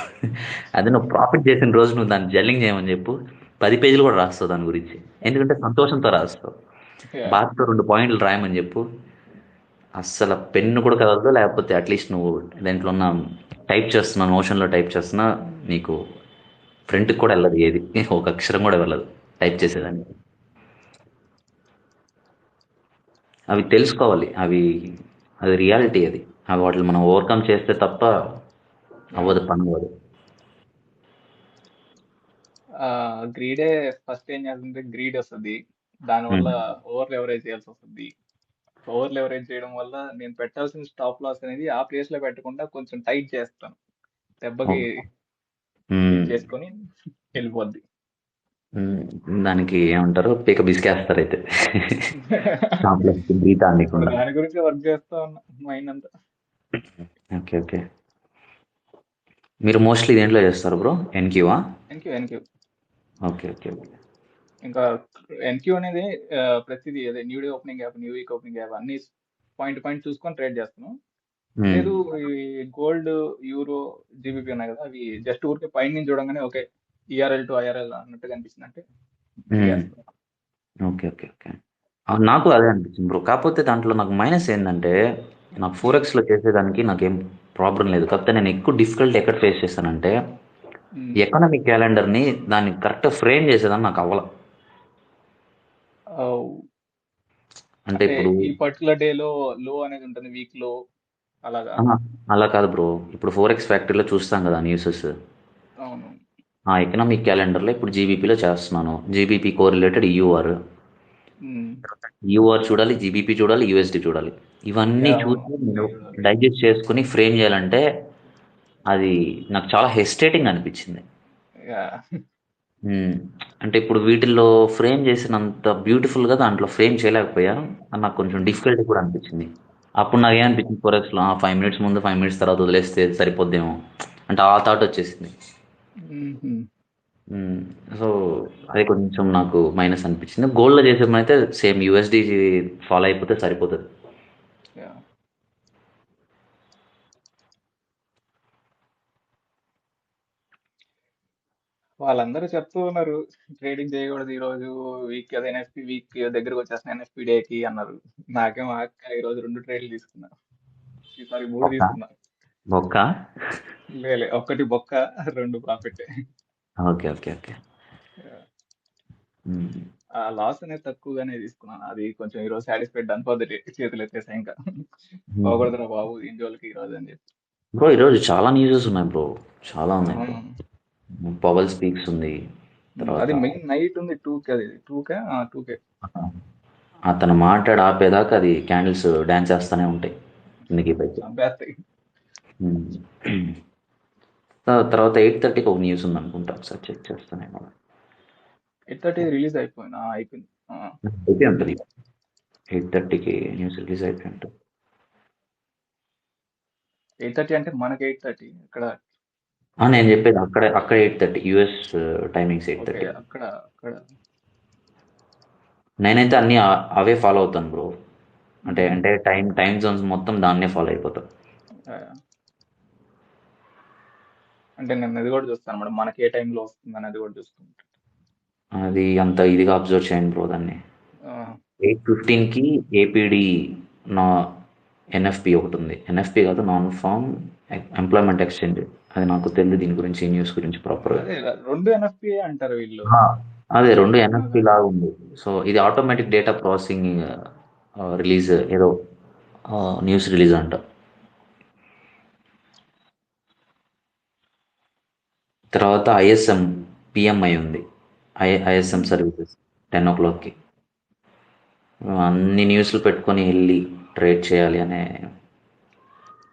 అది నువ్వు ప్రాఫిట్ చేసిన రోజు నువ్వు దాన్ని జర్నలింగ్ చేయమని చెప్పు, 10 పేజీలు కూడా రాస్తావు దాని గురించి. ఎందుకంటే సంతోషంతో రాస్తావు. బాధతో 2 పాయింట్లు రాయమని చెప్పు, అస్సలు పెన్ను కూడా కదలదు. లేకపోతే అట్లీస్ట్ నువ్వు దాంట్లో ఉన్న టైప్ చేస్తున్నా, నోషన్లో టైప్ చేస్తున్నా, నీకు ఫ్రంట్కి కూడా వెళ్ళదు ఏది, ఒక అక్షరం కూడా వెళ్ళదు టైప్ చేసేదానికి. అవి తెలుసుకోవాలి. అది రియాలిటీ. అవి వాటిని మనం ఓవర్కమ్ చేస్తే తప్ప అవ్వదు, పని అవ్వదు. గ్రీడే ఫస్ట్ ఏం చేస్తుంది, గ్రీడ్ వస్తుంది, దానివల్ల ఓవర్ లెవరేజ్ చేయాల్సి వస్తుంది. ఓవర్ లెవరేజ్ చేయడం వల్ల నేను పెట్టాల్సిన స్టాప్ లాస్ అనేది ఆ ప్లేస్ లో పెట్టకుండా కొంచెం టైట్ చేస్తాను, దెబ్బకి చేసుకొని వెళ్ళిపోద్ది. దానికి ఏమంటారు, పీక బిసికేస్తారు అయితే. దాని గురించి వర్క్ చేస్తా ఉన్నా మైండ్ అంతా. Okay okay. మీరు మోస్ట్లీ దేంట్లో చేస్తారు బ్రో? ఎన్క్యూవా? ఎన్క్యూ. Okay okay okay. ఇంకా ఎన్క్యూ అనేది ప్రతిదీ అదే new day opening app, new week opening app అన్ని పాయింట్ చూసుకొని ట్రేడ్ చేస్తాను. లేదు ఈ గోల్డ్, యూరో, జీబీపీ ఉన్నాయి కదా, అవి జస్ట్ ఊరికే పైన నుంచి చూడంగానే ఓకే ఈఆర్ఎల్ టు ఐఆర్ఎల్ అన్నట్టుగా అనిపిస్తుంది అంటే ఓకే ఓకే ఓకే. నాకు అదే అనిపించింది బ్రో. కాకపోతే దాంట్లో నాకు మైనస్ ఏంటంటే, నాకు 4Xలో చేసేదానికి నాకేం ప్రాబ్లం లేదు. కాకపోతే నేను ఎక్కువ డిఫికల్ట్ ఎక్కడ ఫేస్ చేస్తానంటే, ఎకనామిక్ క్యాలెండర్ని దాన్ని కరెక్ట్గా ఫ్రేమ్ చేసేదాన్ని నాకు అవ్వాల. అంటే ఇప్పుడు ఈ పర్టికులర్ డే లో లో అనేది ఉంటుంది, వీక్ లో అలాగా. అలా కాదు బ్రో. ఇప్పుడు 4X ఫ్యాక్టరీలో చూస్తాం కదా న్యూసెస్. అవును. ఆ ఎకనామిక్ క్యాలెండర్లో ఇప్పుడు జీబీపీలో చేస్తున్నాను. జీబీపీ కోరిలేటెడ్ యూఆర్ చూడాలి, జీబీపీ చూడాలి, యూఎస్డి చూడాలి. ఇవన్నీ చూసి నేను డైజెస్ట్ చేసుకుని ఫ్రేమ్ చేయాలంటే అది నాకు చాలా హెసిటేటింగ్ అనిపించింది. అంటే ఇప్పుడు వీటిల్లో ఫ్రేమ్ చేసినంత బ్యూటిఫుల్గా దాంట్లో ఫ్రేమ్ చేయలేకపోయాను. నాకు కొంచెం డిఫికల్టీ కూడా అనిపించింది. అప్పుడు నాకు ఏమనిపించింది, 4Xలో 5 మినిట్స్ ముందు 5 మినిట్స్ తర్వాత వదిలేస్తే సరిపోద్దేమో అంటే ఆ థాట్ వచ్చేసింది. సో అది కొంచెం నాకు మైనస్ అనిపించింది. గోల్డ్లో చేసేమైతే సేమ్ యూఎస్డి ఫాలో అయిపోతే సరిపోతుంది. వాళ్ళందరూ చెప్తూ ఉన్నారు ట్రేడింగ్ చేయకూడదు ఈ రోజు, వీక్ అదే ఎన్ఎఫ్పి వీక్ దగ్గరకు వచ్చేసిన ఎన్ఎఫ్పి డేకి అన్నారు. నాకేమో ఈ రోజు 2 ట్రేడ్లు తీసుకున్నా, ఈసారి 3 తీసుకున్నా. బొక్క లే, ఒక్కటి బొక్క, 2 ప్రాఫిట్. Okay okay okay. ఆ లాస్ అనేది తక్కువగానే తీసుకున్నాను. అది కొంచెం ఈ రోజు సాటిస్ఫైడ్ అనుకోద్ది, చేతులు ఎత్తేసా ఇంకా పోకూడదురా బాబు దీని జోలికి ఈ రోజు అని చెప్పి. బ్రో ఈరోజు చాలా న్యూసెస్ ఉన్నాయి బ్రో, చాలా ఉన్నాయి. పవల్ స్పీక్స్ ఉంది, అది మెయిన్ నైట్ ఉంది 2K, అది 2K. అతను మాట్లాడి ఆపేదాకా అది క్యాండిల్స్ డాన్స్ చేస్తూనే ఉంటాయి కిందకి పైకి. తర్వాత 8:30కి ఒక న్యూస్ ఉంది అనుకుంటా, ఒకసారి చెక్ చేస్తానే. 8:30 రిలీజ్ అయిపోయింది. అయితే ఉంటుంది 8:30కి న్యూస్ రిలీజ్ అయిపోయి ఉంటుంది. 8:30 అంటే మనకి 8:30 ఇక్కడ. నేను చెప్పేది అక్కడ 8:30 యుఎస్ టైమింగ్స్ 8:30. అక్కడ నేనైతే అన్ని అవే ఫాలో అవుతాను బ్రో. అంటే టైం జోన్స్ మొత్తం దాన్నే ఫాలో అయిపోతాను. అంటే నేను అది కూడా చూస్తాను మేడం, మనకి ఏ టైంలో వస్తుంది అనేది కూడా చూసుకుంటాను. అది అంత ఇదిగా అబ్జర్వ్ చేయండి బ్రో దాన్ని. 8:15కి ఏపీడి నా ఎన్ఎఫ్పి ఒకటి ఉంది. ఎన్ఎఫ్పి కాదు, నాన్ ఫార్మ్ ఎంప్లాయ్మెంట్ ఎక్స్చేంజ్. అది నాకు తెలియదు దీని గురించి, ఈ న్యూస్ గురించి ప్రాపర్గా. 2 ఎన్ఎఫ్పి అంటారు వీళ్ళు. అదే 2 ఎన్ఎఫ్పి లాగా ఉంది. సో ఇది ఆటోమేటిక్ డేటా ప్రాసెసింగ్ రిలీజ్, ఏదో న్యూస్ రిలీజ్ అంట. తర్వాత ఐఎస్ఎం పిఎంఐ ఉంది, ఐఎస్ఎం సర్వీసెస్ 10 o'clockకి. అన్ని న్యూస్లు పెట్టుకొని వెళ్ళి ట్రేడ్ చేయాలి అనే.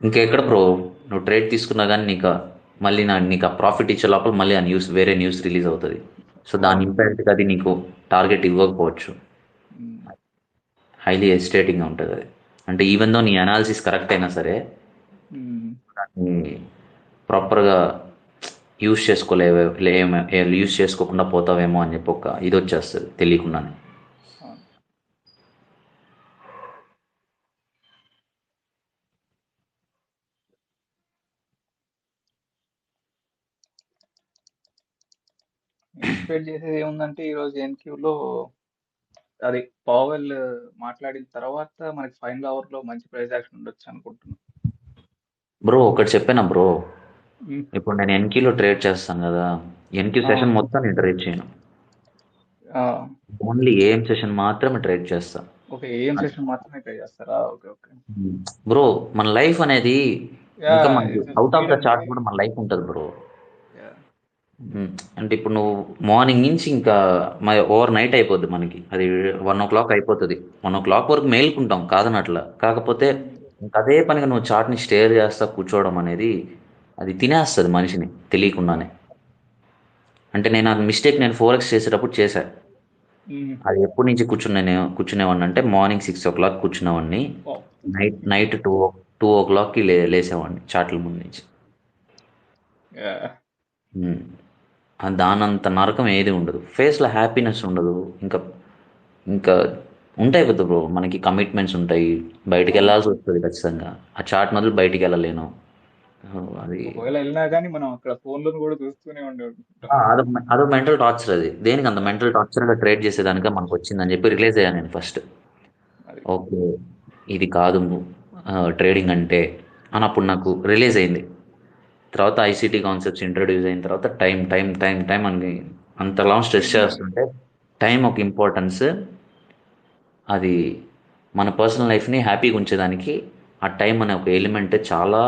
ఇంకెక్కడ బ్రో నువ్వు ట్రేడ్ తీసుకున్నా కానీ నీకు ఆ ప్రాఫిట్ ఇచ్చే లోపల మళ్ళీ ఆ వేరే న్యూస్ రిలీజ్ అవుతుంది. సో దాని ఇంపాక్ట్కి అది నీకు టార్గెట్ ఇవ్వకపోవచ్చు. హైలీ ఎస్టేటింగ్గా ఉంటుంది అది. అంటే ఈవెన్ దో నీ అనాలిసిస్ కరెక్ట్ అయినా సరే దాన్ని ప్రాపర్గా యూస్ యూస్ చేసుకోకుండా పోతావేమో అని చెప్పి ఒక ఇది వచ్చేస్తుంది తెలియకుండానే. అవును. ఎక్స్పెక్ట్ చేసేది ఏముందంటే ఈరోజు ఎన్క్యూలో అది పావెల్ మాట్లాడిన తర్వాత మనకి ఫైనల్ అవర్ లో మంచి ప్రైస్ యాక్షన్ ఉండొచ్చు అనుకుంటున్నాను. బ్రో ఒకటి చెప్పానా బ్రో, ఉమ్. ఇప్పుడు నేను ఎన్క్యూలో ట్రేడ్ చేస్తాను కదా, ఎన్క్యూ ఆ, సెషన్ మొత్తం నేను ట్రేడ్ చేయను, ఆ, ఓన్లీ ఏఎం సెషన్ మాత్రమే ట్రేడ్ చేస్తా. ఓకే, ఏం సెషన్ మాత్రమే ట్రై చేస్తారా? Okay okay. బ్రో మన లైఫ్ అనేది యా, ఇంకా మనకి it's out of the freedom chart ఇది. కూడా మన లైఫ్ ఉంటుంది బ్రో. యా, అంటే ఇప్పుడు నువ్వు మార్నింగ్ నుంచి ఇంకా ఓవర్ నైట్ అయిపోద్ది మనకి, అది 1 o'clock అయిపోతుంది, 1 o'clock వరకు మేల్కుంటాం కాదనట్లా, కాకపోతే ఇంకా అదే పనిగా నువ్వు చార్ట్ని స్టేర్ చేస్తా కూర్చోవడం అనేది అది తినేస్తుంది మనిషిని తెలియకుండానే. అంటే నేను ఆ మిస్టేక్ నేను 4x చేసేటప్పుడు చేశా. ఉమ్. అది ఎప్పటి నుంచి కూర్చునేవాడిని అంటే మార్నింగ్ 6 o'clock కూర్చునేవాడిని, ఓ, నైట్ 2 o'clockకి లేసేవాడిని చాట్ల ముందు నుంచి. యా, ఉమ్. దానంత నరకం ఏది ఉండదు, ఫేస్లో హ్యాపీనెస్ ఉండదు. ఇంకా ఇంకా ఉంటాయి కదా బ్రో, మనకి కమిట్మెంట్స్ ఉంటాయి, బయటికి అవును. వెళ్ళాల్సి వస్తుంది ఖచ్చితంగా. ఆ చాట్ మొదలు బయటికి వెళ్ళలేను. అది ఒకవేళ వెళ్ళినా కానీ మనం అక్కడ ఫోన్ లో కూడా చూస్తూనే ఉండే ఉంటాం. అదో మెంటల్ టార్చర్. అది దేనికి అంత మెంటల్ టార్చర్గా ట్రేడ్ చేసేదానిక మనకు వచ్చిందని చెప్పి రిలీజ్ అయ్యాను నేను ఫస్ట్. అది ఓకే ఇది కాదు ట్రేడింగ్ అంటే అని అప్పుడు నాకు రిలీజ్ అయింది. తర్వాత ఐసీటీ కాన్సెప్ట్స్ ఇంట్రడ్యూస్ అయిన తర్వాత టైం టైం టైం టైం అని అంతలా స్ట్రెస్ చేస్తుంటే టైం ఒక ఇంపార్టెన్స్, అది మన పర్సనల్ లైఫ్ని హ్యాపీగా ఉంచేదానికి ఆ టైం అనే ఒక ఎలిమెంట్ చాలా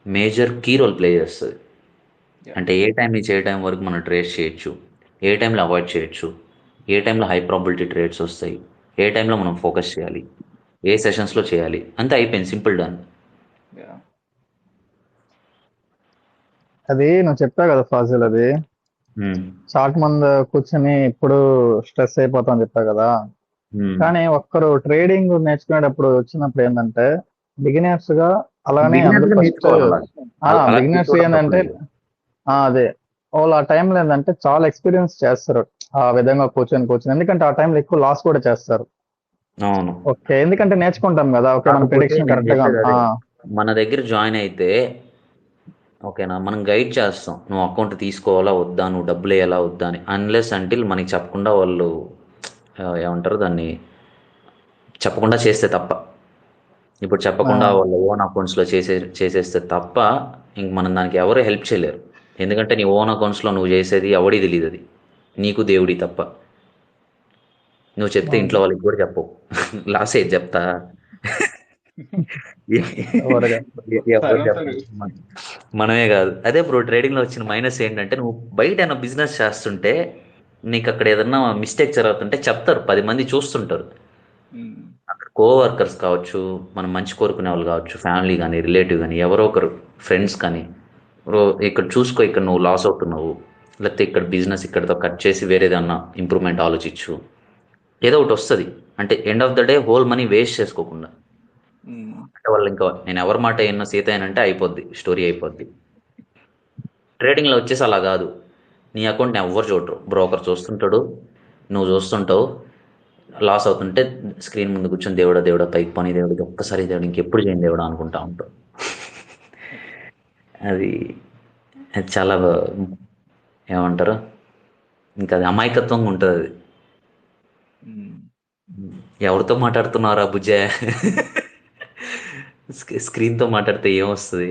మేజర్ కీ రోల్ ప్లే చేస్తుంది. యా, అంటే ఏ టైం నుంచి ఏ టైం వరకు మనం ట్రేస్ చేయొచ్చు, ఏ టైంలో అవాయిడ్ చేయొచ్చు, ఏ టైంలో హై ప్రాబిలిటీ ట్రేడ్స్ వస్తాయి, ఏ టైంలో మనం ఫోకస్ చేయాలి, ఏ సెషన్స్లో చేయాలి, అంతే అయిపోయింది, సింపుల్ డన్. యా. అది నువ్వు చెప్పావు కదా ఫాజిల్, అది చాట్ ముందు కూర్చొని ఇప్పుడు స్ట్రెస్ అయిపోతాం అని చెప్పావు కదా. కానీ ఒక్కరు ట్రేడింగ్ నేర్చుకునేటప్పుడు వచ్చినప్పుడు ఏంటంటే బిగినర్స్ గా అలానే అందరు ఫస్ట్ బిగినర్స్ ఏంటంటే అదే వాళ్ళు ఆ టైంలో ఏంటంటే చాలా ఎక్స్పీరియన్స్ చేస్తారు ఆ విధంగా కూర్చొని, ఎందుకంటే ఆ టైంలో ఎక్కువ లాస్ కూడా చేస్తారు. అవును. ఓకే, ఎందుకంటే నేర్చుకుంటాం కదా, ఓకే మన కాకపోతే ప్రిడిక్షన్ నేను కరెక్ట్ గా చెప్పేది అదే, మన దగ్గర జాయిన్ అయితే ఓకేనా, మనం గైడ్ చేస్తాం, నువ్వు అకౌంట్ తీసుకోవాలా వద్దా, నువ్వు డబ్బులు వేయాలా వద్దా అని, అన్లెస్ అంటిల్ మనకి చెప్పకుండా వాళ్ళు ఏమంటారు దాన్ని, చెప్పకుండా చేస్తే తప్ప. ఇప్పుడు చెప్పకుండా వాళ్ళ ఓన్ అకౌంట్స్లో చేసేస్తే తప్ప ఇంక మనం దానికి ఎవరు హెల్ప్ చేయలేరు. ఎందుకంటే నీ ఓన్ అకౌంట్స్లో నువ్వు చేసేది ఎవడి తెలియదు, అది నీకు దేవుడి తప్ప. నువ్వు చెప్తే ఇంట్లో వాళ్ళకి కూడా చెప్పవు. లాస్ అయ్యేది చెప్తా. ఎవరుగా ఎవరు చెప్పరు. మనమే కాదు. అదే బ్రో ట్రేడింగ్లో వచ్చిన మైనస్ ఏంటంటే, నువ్వు బయట ఏమైనా బిజినెస్ చేస్తుంటే నీకు అక్కడ ఏదన్నా మిస్టేక్ జరుగుతుంటే చెప్తారు, 10 మంది చూస్తుంటారు. అక్కడ కోవర్కర్స్ కావచ్చు, మనం మంచి కోరుకునే వాళ్ళు కావచ్చు, ఫ్యామిలీ కానీ రిలేటివ్ కానీ ఎవరో ఒకరు ఫ్రెండ్స్ కానీ, బ్రో ఇక్కడ చూసుకో, ఇక్కడ నువ్వు లాస్ అవుతున్నావు, లేకపోతే ఇక్కడ బిజినెస్ ఇక్కడితో కట్ చేసి వేరేదన్నా ఇంప్రూవ్మెంట్ ఆలోచించు, ఏదో ఒకటి వస్తుంది. అంటే end of the day whole money waste చేసుకోకుండా. అంటే వాళ్ళు ఇంకా నేను ఎవరి మాట అయినా సీత అయినంటే అయిపోద్ది, స్టోరీ అయిపోద్ది. ట్రేడింగ్లో వచ్చేసి అలా కాదు, నీ అకౌంట్ని ఎవ్వరు చూడరు, బ్రోకర్ చూస్తుంటాడు, నువ్వు చూస్తుంటావు, లాస్ అవుతుంటే స్క్రీన్ ముందు కూర్చొని దేవుడా దేవుడా పైకి పని దేవుడికి ఒక్కసారి దేవుడు ఇంకెప్పుడు చేయని దేవుడా అనుకుంటా ఉంటావు. అది అది చాలా ఏమంటారు, ఇంకా అది అమాయకత్వంగా ఉంటుంది. అది ఎవరితో మాట్లాడుతున్నారా బుజ్జే, స్క్రీన్తో మాట్లాడితే ఏమొస్తుంది.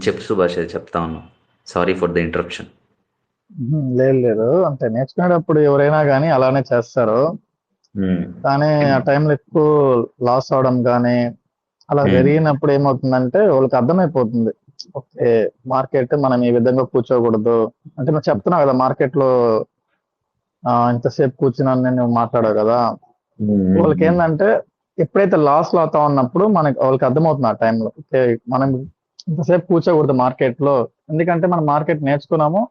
చెప్పు సుభాష్, చెప్తా ఉన్నాను, సారీ ఫర్ ద ఇంటరప్షన్. లేదు, అంటే నేర్చుకునేటప్పుడు ఎవరైనా కానీ అలానే చేస్తారు. కానీ ఆ టైంలో ఎక్కువ లాస్ అవడం కానీ అలా జరిగినప్పుడు ఏమవుతుందంటే వాళ్ళకి అర్థమైపోతుంది, ఓకే మార్కెట్ మనం ఈ విధంగా కూర్చోకూడదు. అంటే నువ్వు చెప్తున్నావు కదా మార్కెట్ లో ఇంతసేపు కూర్చున్నాను నేను మాట్లాడావు కదా, వాళ్ళకి ఏంటంటే ఎప్పుడైతే లాస్ లో అవుతా ఉన్నప్పుడు మనకి వాళ్ళకి అర్థమవుతుంది ఆ టైంలో, ఓకే మనం ఇంతసేపు కూర్చోకూడదు మార్కెట్ లో, ఎందుకంటే మనం మార్కెట్ నేర్చుకున్నాము.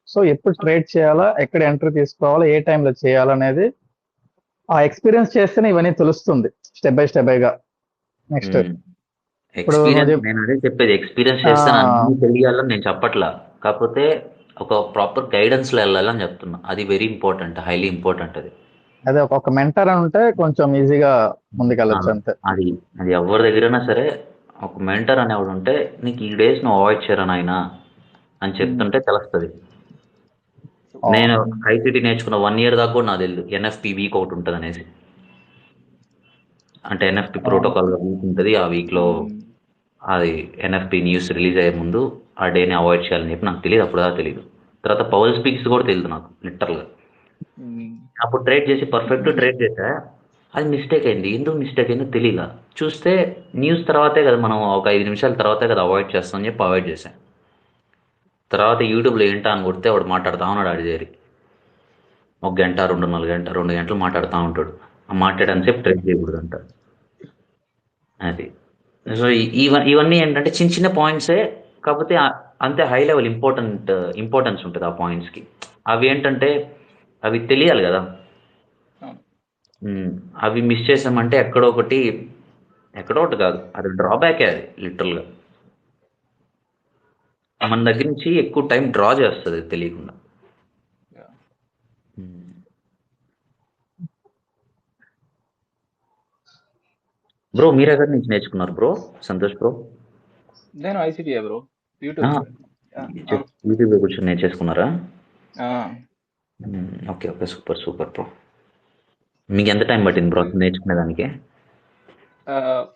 సో ఎప్పుడు ట్రేడ్ చేయాలా, ఎక్కడ ఎంట్రీ తీసుకోవాలా, ఏ టైంలో చేయాలనేది ఆ ఎక్స్పీరియన్స్ చేస్తేనే ఇవన్నీ తెలుస్తుంది స్టెప్ బై గా. నెక్స్ట్ ఇప్పుడు నువ్వు ఎక్స్పీరియన్స్ నేను అదే చెప్పేది, ఎక్స్పీరియన్స్ చేస్తాను అన్ని తెలియాలని నేను చెప్పట్లా, కాకపోతే ఒక ప్రాపర్ గైడెన్స్లో వెళ్ళాలని చెప్తున్నా. అది వెరీ ఇంపార్టెంట్, హైలీ ఇంపార్టెంట్ అది. అదే ఒక మెంటర్ అని ఉంటే కొంచెం ఈజీగా ముందుకెళ్ళచ్చు అంతే. అది అది ఎవరి దగ్గరైనా సరే ఒక మెంటర్ అనేవాడు ఉంటే నీకు ఈ డేస్ నువ్వు అవాయిడ్ చేయరా నాయనా అని చెప్తుంటే తెలుస్తుంది. నేను ఐసీటీ నేర్చుకున్న 1 year దాకా కూడా నాకు తెలియదు ఎన్ఎఫ్పి వీక్ ఒకటి ఉంటుంది అనేసి. అంటే ఎన్ఎఫ్పి ప్రోటోకాల్ వీక్ ఉంటుంది, ఆ వీక్లో అది ఎన్ఎఫ్పి న్యూస్ రిలీజ్ అయ్యే ముందు ఆ డేని అవాయిడ్ చేయాలని చెప్పి నాకు తెలియదు, అప్పుడు దాకా తెలియదు. తర్వాత పవర్ స్పీక్స్ కూడా తెలియదు నాకు లిటరల్గా. అప్పుడు ట్రేడ్ చేసి పర్ఫెక్ట్ ట్రేడ్ చేసా, అది మిస్టేక్ అయింది. ఎందుకు మిస్టేక్ అయిందో తెలియలా. చూస్తే న్యూస్ తర్వాతే కదా మనం ఒక 5 నిమిషాల తర్వాతే కదా అవాయిడ్ చేస్తాం అని చెప్పి అవాయిడ్ చేశాను. తర్వాత యూట్యూబ్లో ఏంటా అని కొడితే వాడు మాట్లాడుతూ ఉన్నాడు ఆడి చేరి 1 గంట 2 గంటలు మాట్లాడుతూ ఉంటాడు. ఆ మాట్లాడని ట్రేడ్ చేయకూడదు అంటారు. అది సో ఇవన్నీ ఏంటంటే చిన్న చిన్న పాయింట్సే, కాకపోతే అంతే హై లెవెల్ ఇంపార్టెన్స్ ఉంటుంది ఆ పాయింట్స్కి. అవి ఏంటంటే అవి తెలియాలి కదా. అవి మిస్ చేసామంటే ఎక్కడో ఒకటి కాదు, అది డ్రాబ్యాకే, అది లిటరల్గా మన దగ్గర నుంచి ఎక్కువ టైం డ్రా చేస్తుంది తెలియకుండా. బ్రో మీరు ఎక్కడి నుంచి నేర్చుకున్నారు బ్రో సంతోష్ బ్రో? నేను ఐసీటీఏ బ్రో, యూట్యూబ్ లో కూర్చొని నేర్చేసుకున్నారా? Okay okay, super super bro. మీకు ఎంత టైం పట్టింది బ్రో నేర్చుకునేదానికి?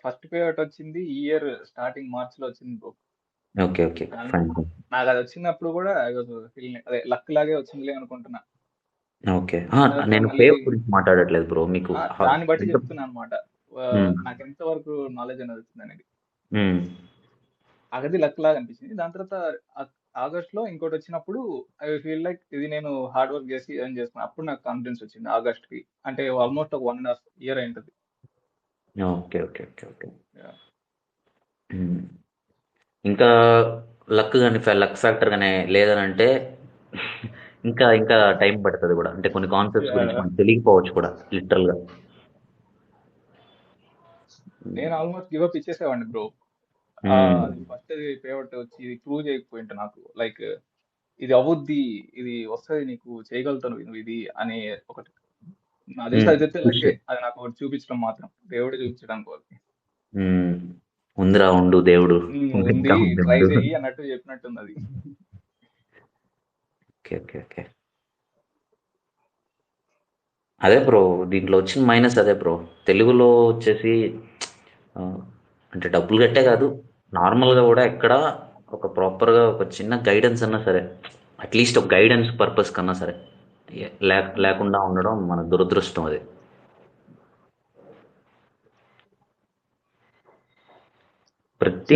ఫస్ట్ పేమెంట్ వచ్చింది ఈ ఇయర్ స్టార్టింగ్ మార్చ్ లో వచ్చింది బ్రో. Okay okay fine. నాకు అది వచ్చినప్పుడు కూడా అదే లక్ లాగే వచ్చిందిలే అనుకుంటున్నా. ఓకే, నేను పేవ్ గురించి మాట్లాడట్లేదు బ్రో, మీకు దాన్ని బట్టి చెప్తున్నా అనమాట. నాకు ఎంత వరకు నాలెడ్జ్ అనేది వచ్చింది అనేది అది లక్ లాగా అనిపించింది. దాని తర్వాత ఆగస్ట్ లో ఇంకోటి వచ్చినప్పుడు ఐ ఫీల్ లైక్ ఇది నేను హార్డ్ వర్క్ చేసి ఎర్న్ చేసుకున్నాను. అప్పుడు నాకు కాన్ఫిడెన్స్ వచ్చింది ఆగస్ట్ కి, అంటే ఆల్మోస్ట్ ఒక 1.5 year అయింటది. Okay okay okay okay. ఇంకా లక్ కానీ లక్ ఫ్యాక్టర్ కానీ లేదనంటే ఇంకా ఇంకా టైం పడుతుంది కూడా. అంటే కొన్ని కాన్సెప్ట్స్ గురించి మనకు తెలియకపోవచ్చు కూడా లిటరల్గా. నేను ఆల్మోస్ట్ గివ్ అప్ ఇచ్చేసేవాడిని బ్రో. ఫస్ట్ పేమెంట్ వచ్చి ఇది ప్రూవ్ చేయకపోయింటే నాకు లైక్ ఇది అవుద్ది, ఇది వస్తుంది, నీకు చేయగలుగుతాను నువ్వు ఇది అని ఒకటి నా దేశం అది నాకు ఒకటి చూపించడం మాత్రం, దేవుడు చూపించడానికి ఒకటి ఉందిరా ఉండు దేవుడు ట్రై చెయ్యి అన్నట్టు చెప్పినట్టుంది అది. Okay okay okay. అదే బ్రో దీంట్లో వచ్చిన మైనస్ అదే బ్రో, తెలుగులో వచ్చేసి అంటే డబ్బులు కట్టే కాదు, నార్మల్గా కూడా ఎక్కడ ఒక ప్రాపర్గా ఒక చిన్న గైడెన్స్ అన్నా సరే, అట్లీస్ట్ ఒక గైడెన్స్ పర్పస్ కన్నా సరే లేకుండా ఉండడం మన దురదృష్టం. అది ప్రతి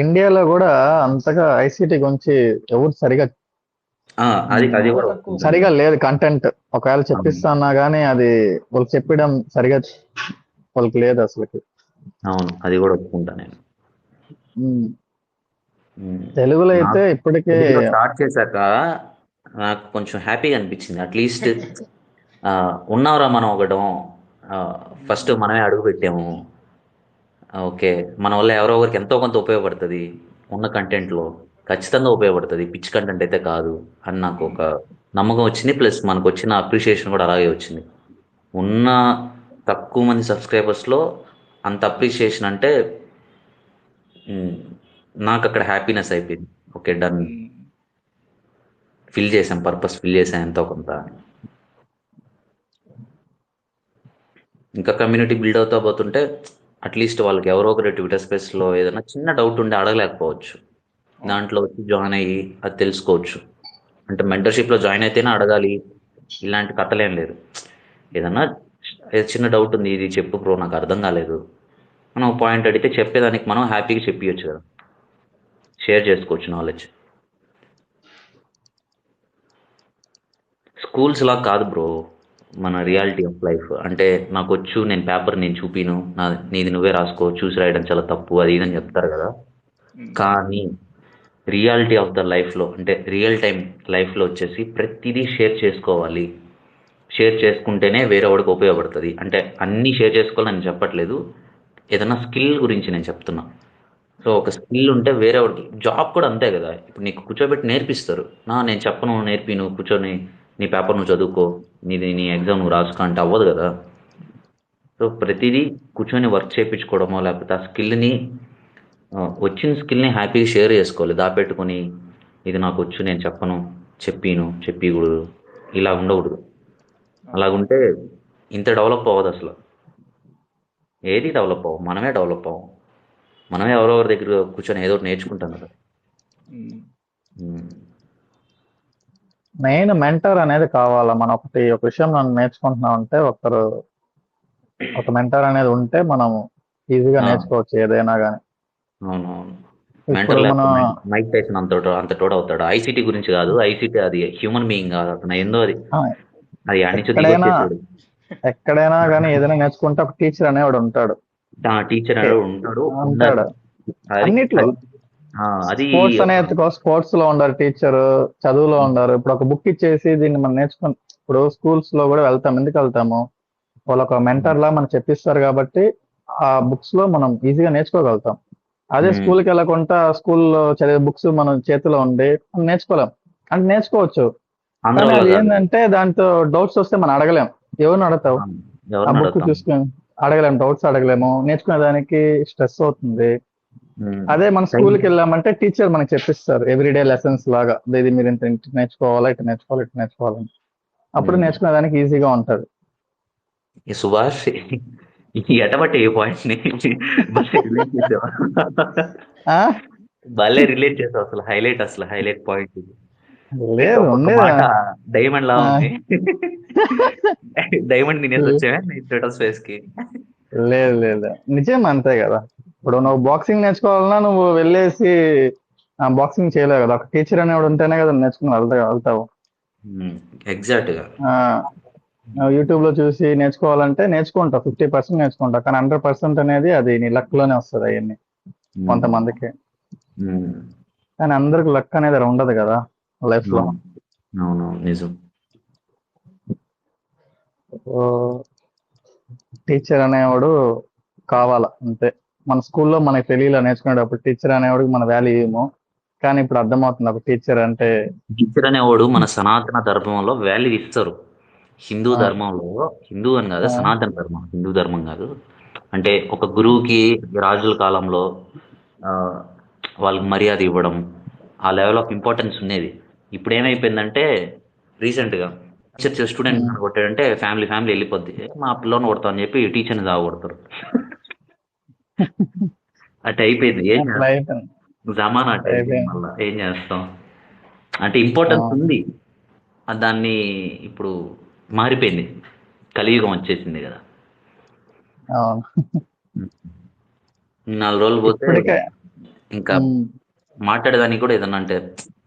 ఇండియాలో కూడా అంతగా ఐసీటీ గురించి ఎవరు సరిగా లేదు కంటెంట్. ఒకవేళ చెప్పిస్తున్నా గానీ అది వాళ్ళు చెప్పడం సరిగా వాళ్ళకి లేదు అసలుకి. అవును, అది కూడా ఒప్పుకుంటా నేను. తెలుగులో అయితే ఇప్పటికే స్టార్ట్ చేశాక నాకు కొంచెం హ్యాపీగా అనిపించింది. అట్లీస్ట్ ఉన్నావురా మనం ఒకటం, ఫస్ట్ మనమే అడుగు పెట్టాము. ఓకే, మన వల్ల ఎవరో ఒకరికి ఎంతో కొంత ఉపయోగపడుతుంది, ఉన్న కంటెంట్లో ఖచ్చితంగా ఉపయోగపడుతుంది, పిచ్ కంటెంట్ అయితే కాదు అని నాకు ఒక నమ్మకం వచ్చింది. ప్లస్ మనకు వచ్చిన అప్రిషియేషన్ కూడా అలాగే వచ్చింది. ఉన్న తక్కువ మంది సబ్స్క్రైబర్స్లో అంత అప్రిషియేషన్ అంటే నాకు అక్కడ హ్యాపీనెస్ అయిపోయింది. ఓకే డన్, ఫిల్ చేసాం, పర్పస్ ఫిల్ చేసాం ఎంతో కొంత. ఇంకా కమ్యూనిటీ బిల్డ్ అవుతా పోతుంటే అట్లీస్ట్ వాళ్ళకి ఎవరో ఒకరి ట్విట్టర్ స్పేస్లో ఏదైనా చిన్న డౌట్ ఉండి అడగలేకపోవచ్చు, దాంట్లో వచ్చి జాయిన్ అయ్యి అది తెలుసుకోవచ్చు. అంటే మెంటర్షిప్లో జాయిన్ అయితేనే అడగాలి, ఇలాంటి కథలేం లేదు. ఏదన్నా చిన్న డౌట్ ఉంది, ఇది చెప్పు బ్రో నాకు అర్థం కాలేదు, మనం పాయింట్ అడిగితే చెప్పేదానికి మనం హ్యాపీగా చెప్పియచ్చు కదా, షేర్ చేసుకోవచ్చు నాలెడ్జ్. స్కూల్స్ లా కాదు బ్రో మన రియాలిటీ ఆఫ్ లైఫ్. అంటే నాకు వచ్చు, నేను పేపర్ నేను చూపిను, నీది నువ్వే రాసుకో, చూసి రాయడం చాలా తప్పు అది ఇదని చెప్తారు కదా. కానీ రియాలిటీ ఆఫ్ ద లైఫ్లో, అంటే రియల్ టైం లైఫ్లో వచ్చేసి ప్రతిదీ షేర్ చేసుకోవాలి. షేర్ చేసుకుంటేనే వేరే వాడికి ఉపయోగపడుతుంది. అంటే అన్నీ షేర్ చేసుకోవాలని నేను చెప్పట్లేదు, ఏదైనా స్కిల్ గురించి నేను చెప్తున్నా. సో ఒక స్కిల్ ఉంటే వేరే వాడికి, జాబ్ కూడా అంతే కదా. ఇప్పుడు నీకు కూర్చోబెట్టి నేర్పిస్తారు, నేను చెప్పను నేర్పి నువ్వు కూర్చొని నీ పేపర్ నువ్వు చదువుకో, నీ ఎగ్జామ్ నువ్వు రాసుకో అంటే అవ్వదు కదా. సో ప్రతిదీ కూర్చొని వర్క్ చేయించుకోవడమో, లేకపోతే ఆ స్కిల్ని వచ్చిన స్కిల్ని హ్యాపీగా షేర్ చేసుకోవాలి. దాపెట్టుకొని ఇది నాకు వచ్చు నేను చెప్పను, చెప్పకూడదు, ఇలా ఉండకూడదు. అలాగుంటే ఇంత డెవలప్ అవ్వదు అసలు, ఏది డెవలప్ అవ్వం, మనమే డెవలప్ అవ్వం. మనమే ఎవరెవరి దగ్గర కూర్చొని ఏదో ఒకటి నేర్చుకుంటాం కదా. మెయిన్ మెంటర్ అనేది కావాలా. మనం ఒక విషయం మనం నేర్చుకుంటున్నాం అంటే ఒక మెంటర్ అనేది ఉంటే మనం ఈజీగా నేర్చుకోవచ్చు ఏదైనా కానీ. అవునవును. ఇప్పుడు మెంటర్ మన మైక్ టైసన్ అంత తోడు అవుతాడు. ఐసీటీ గురించి కాదు, ఐసీటీ అది హ్యూమన్ బీయింగ్ కాదు, అతను ఏందో అది ఆ, అది అన్నించి ఎక్కడైనా దిగొచ్చేసాడు. ఎక్కడైనా కానీ ఏదైనా నేర్చుకుంటే ఒక టీచర్ అనేవాడు ఉంటాడు. టీచర్ అనేవాడు ఉంటాడు, ఉండాలి. అది అన్నిట్లో అది స్పోర్ట్స్ అనేది స్పోర్ట్స్ లో ఉండారు టీచర్, చదువులో ఉండారు. ఇప్పుడు ఒక బుక్ ఇచ్చేసి దీన్ని మనం నేర్చుకుని, ఇప్పుడు స్కూల్స్ లో కూడా వెళ్తాం. ఎందుకు వెళ్తాము? వాళ్ళు ఒక మెంటర్ లా మనకు చెప్పిస్తారు కాబట్టి ఆ బుక్స్ లో మనం ఈజీగా నేర్చుకోగలుగుతాం. అదే స్కూల్కి వెళ్ళకుండా స్కూల్లో చదివే బుక్స్ మనం చేతిలో ఉండి మనం నేర్చుకోలేం. అంటే నేర్చుకోవచ్చు, కానీ అది ఏంటంటే దాంతో డౌట్స్ వస్తే మనం అడగలేం. ఎవరిని అడుగుతావు? ఆ బుక్ చూసుకొని అడగలేం, డౌట్స్ అడగలేము, నేర్చుకునే దానికి స్ట్రెస్ అవుతుంది. అదే మన స్కూల్కి వెళ్ళామంటే టీచర్ మనకి చెప్పిస్తారు ఎవ్రీడే లెసన్స్ లాగా, ఇది మీరు ఇంత నేర్చుకోవాలా, ఇటు నేర్చుకోవాలి, ఇటు నేర్చుకోవాలని. అప్పుడు నేర్చుకునే దానికి ఈజీగా ఉంటది. సుభాష్ ఎటబట్టి ఏ పాయింట్ ని భలే రిలేట్ చేసావు. అసలు హైలైట్ పాయింట్ ఇది. లేదు డైమండ్ లా ఉంది. డైమండ్ తినేసి వచ్చావా నీ స్టేటస్ ఫేస్ కి? లేదు నిజం అంతే కదా. ఇప్పుడు నువ్వు బాక్సింగ్ నేర్చుకోవాలన్నా నువ్వు వెళ్ళేసి బాక్సింగ్ చేయలేవు కదా. ఒక టీచర్ అనేవాడు ఉంటేనే కదా నేర్చుకుని వెళ్తావు. ఎగ్జాక్ట్ గా యూట్యూబ్ లో చూసి నేర్చుకోవాలంటే నేర్చుకుంటావు, 50% నేర్చుకుంటావు, కానీ 100% అనేది అది నీ లక్ లోనే వస్తుంది అవన్నీ కొంతమందికి. కానీ అందరికి లక్ అనేది ఉండదు కదా లైఫ్ లో. నిజం. టీచర్ అనేవాడు కావాలా అంతే. మన స్కూల్లో మనకి తెలియలా నేర్చుకునేటప్పుడు టీచర్ అనేవాడికి మన వాల్యూ ఏమో, కానీ ఇప్పుడు అర్థమవుతుంది ఒక టీచర్ అంటే. టీచర్ అనేవాడు మన సనాతన ధర్మంలో వాల్యూ ఇస్తారు. హిందూ ధర్మంలో, హిందూ అని కాదు, సనాతన ధర్మం, హిందూ ధర్మం కాదు. అంటే ఒక గురువుకి రాజుల కాలంలో వాళ్ళకి మర్యాద ఇవ్వడం, ఆ లెవెల్ ఆఫ్ ఇంపార్టెన్స్ ఉండేది. ఇప్పుడు ఏమైపోయిందంటే రీసెంట్గా టీచర్ స్టూడెంట్ కొట్టాడంటే ఫ్యామిలీ వెళ్ళిపోద్ది, మా పిల్లని కొడతాం అని చెప్పి టీచర్ని కొడతారు. అటు అయిపోయింది. జమానా అటు అయిపోయింది. మళ్ళీ ఏం చేస్తాం అంటే ఇంపార్టెన్స్ ఉంది, దాన్ని ఇప్పుడు మారిపోయింది, కలియుగం వచ్చేసింది కదా. 4 రోజులు పోతే ఇంకా మాట్లాడేదానికి కూడా ఏదన్నా అంటే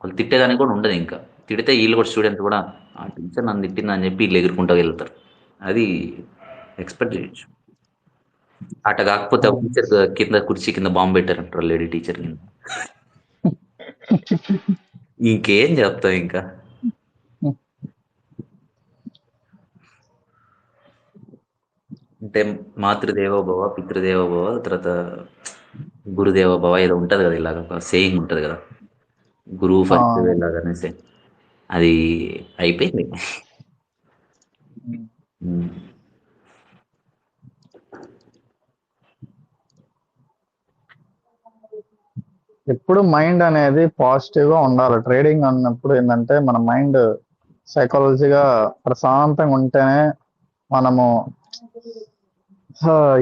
వాళ్ళు తిట్టేదానికి కూడా ఉండదు. ఇంకా తిడితే వీళ్ళు కూడా స్టూడెంట్స్ కూడా ఆ టీచర్ నన్ను తిట్టిందని చెప్పి వీళ్ళు ఎగురుకుంటూ వెళ్తారు. అది ఎక్స్పెక్ట్ చేయొచ్చు. అట కాకపోతే టీచర్ కింద కుర్చీ కింద బాంబు పెట్టారంటారు లేడీ టీచర్ కింద. ఇంకేం చెప్తాం ఇంకా. అంటే మాతృదేవోభవ, పితృదేవోభవ, తర్వాత గురుదేవోభవ ఏదో ఉంటది కదా, ఇలాగ ఒక సేయింగ్ ఉంటది కదా, గురువు ఫస్ట్ ఇలాగనేసి. అది అయిపోయింది. ఎప్పుడు మైండ్ అనేది పాజిటివ్ గా ఉండాలి. ట్రేడింగ్ అన్నప్పుడు ఏంటంటే మన మైండ్ సైకాలజీగా ప్రశాంతంగా ఉంటేనే మనము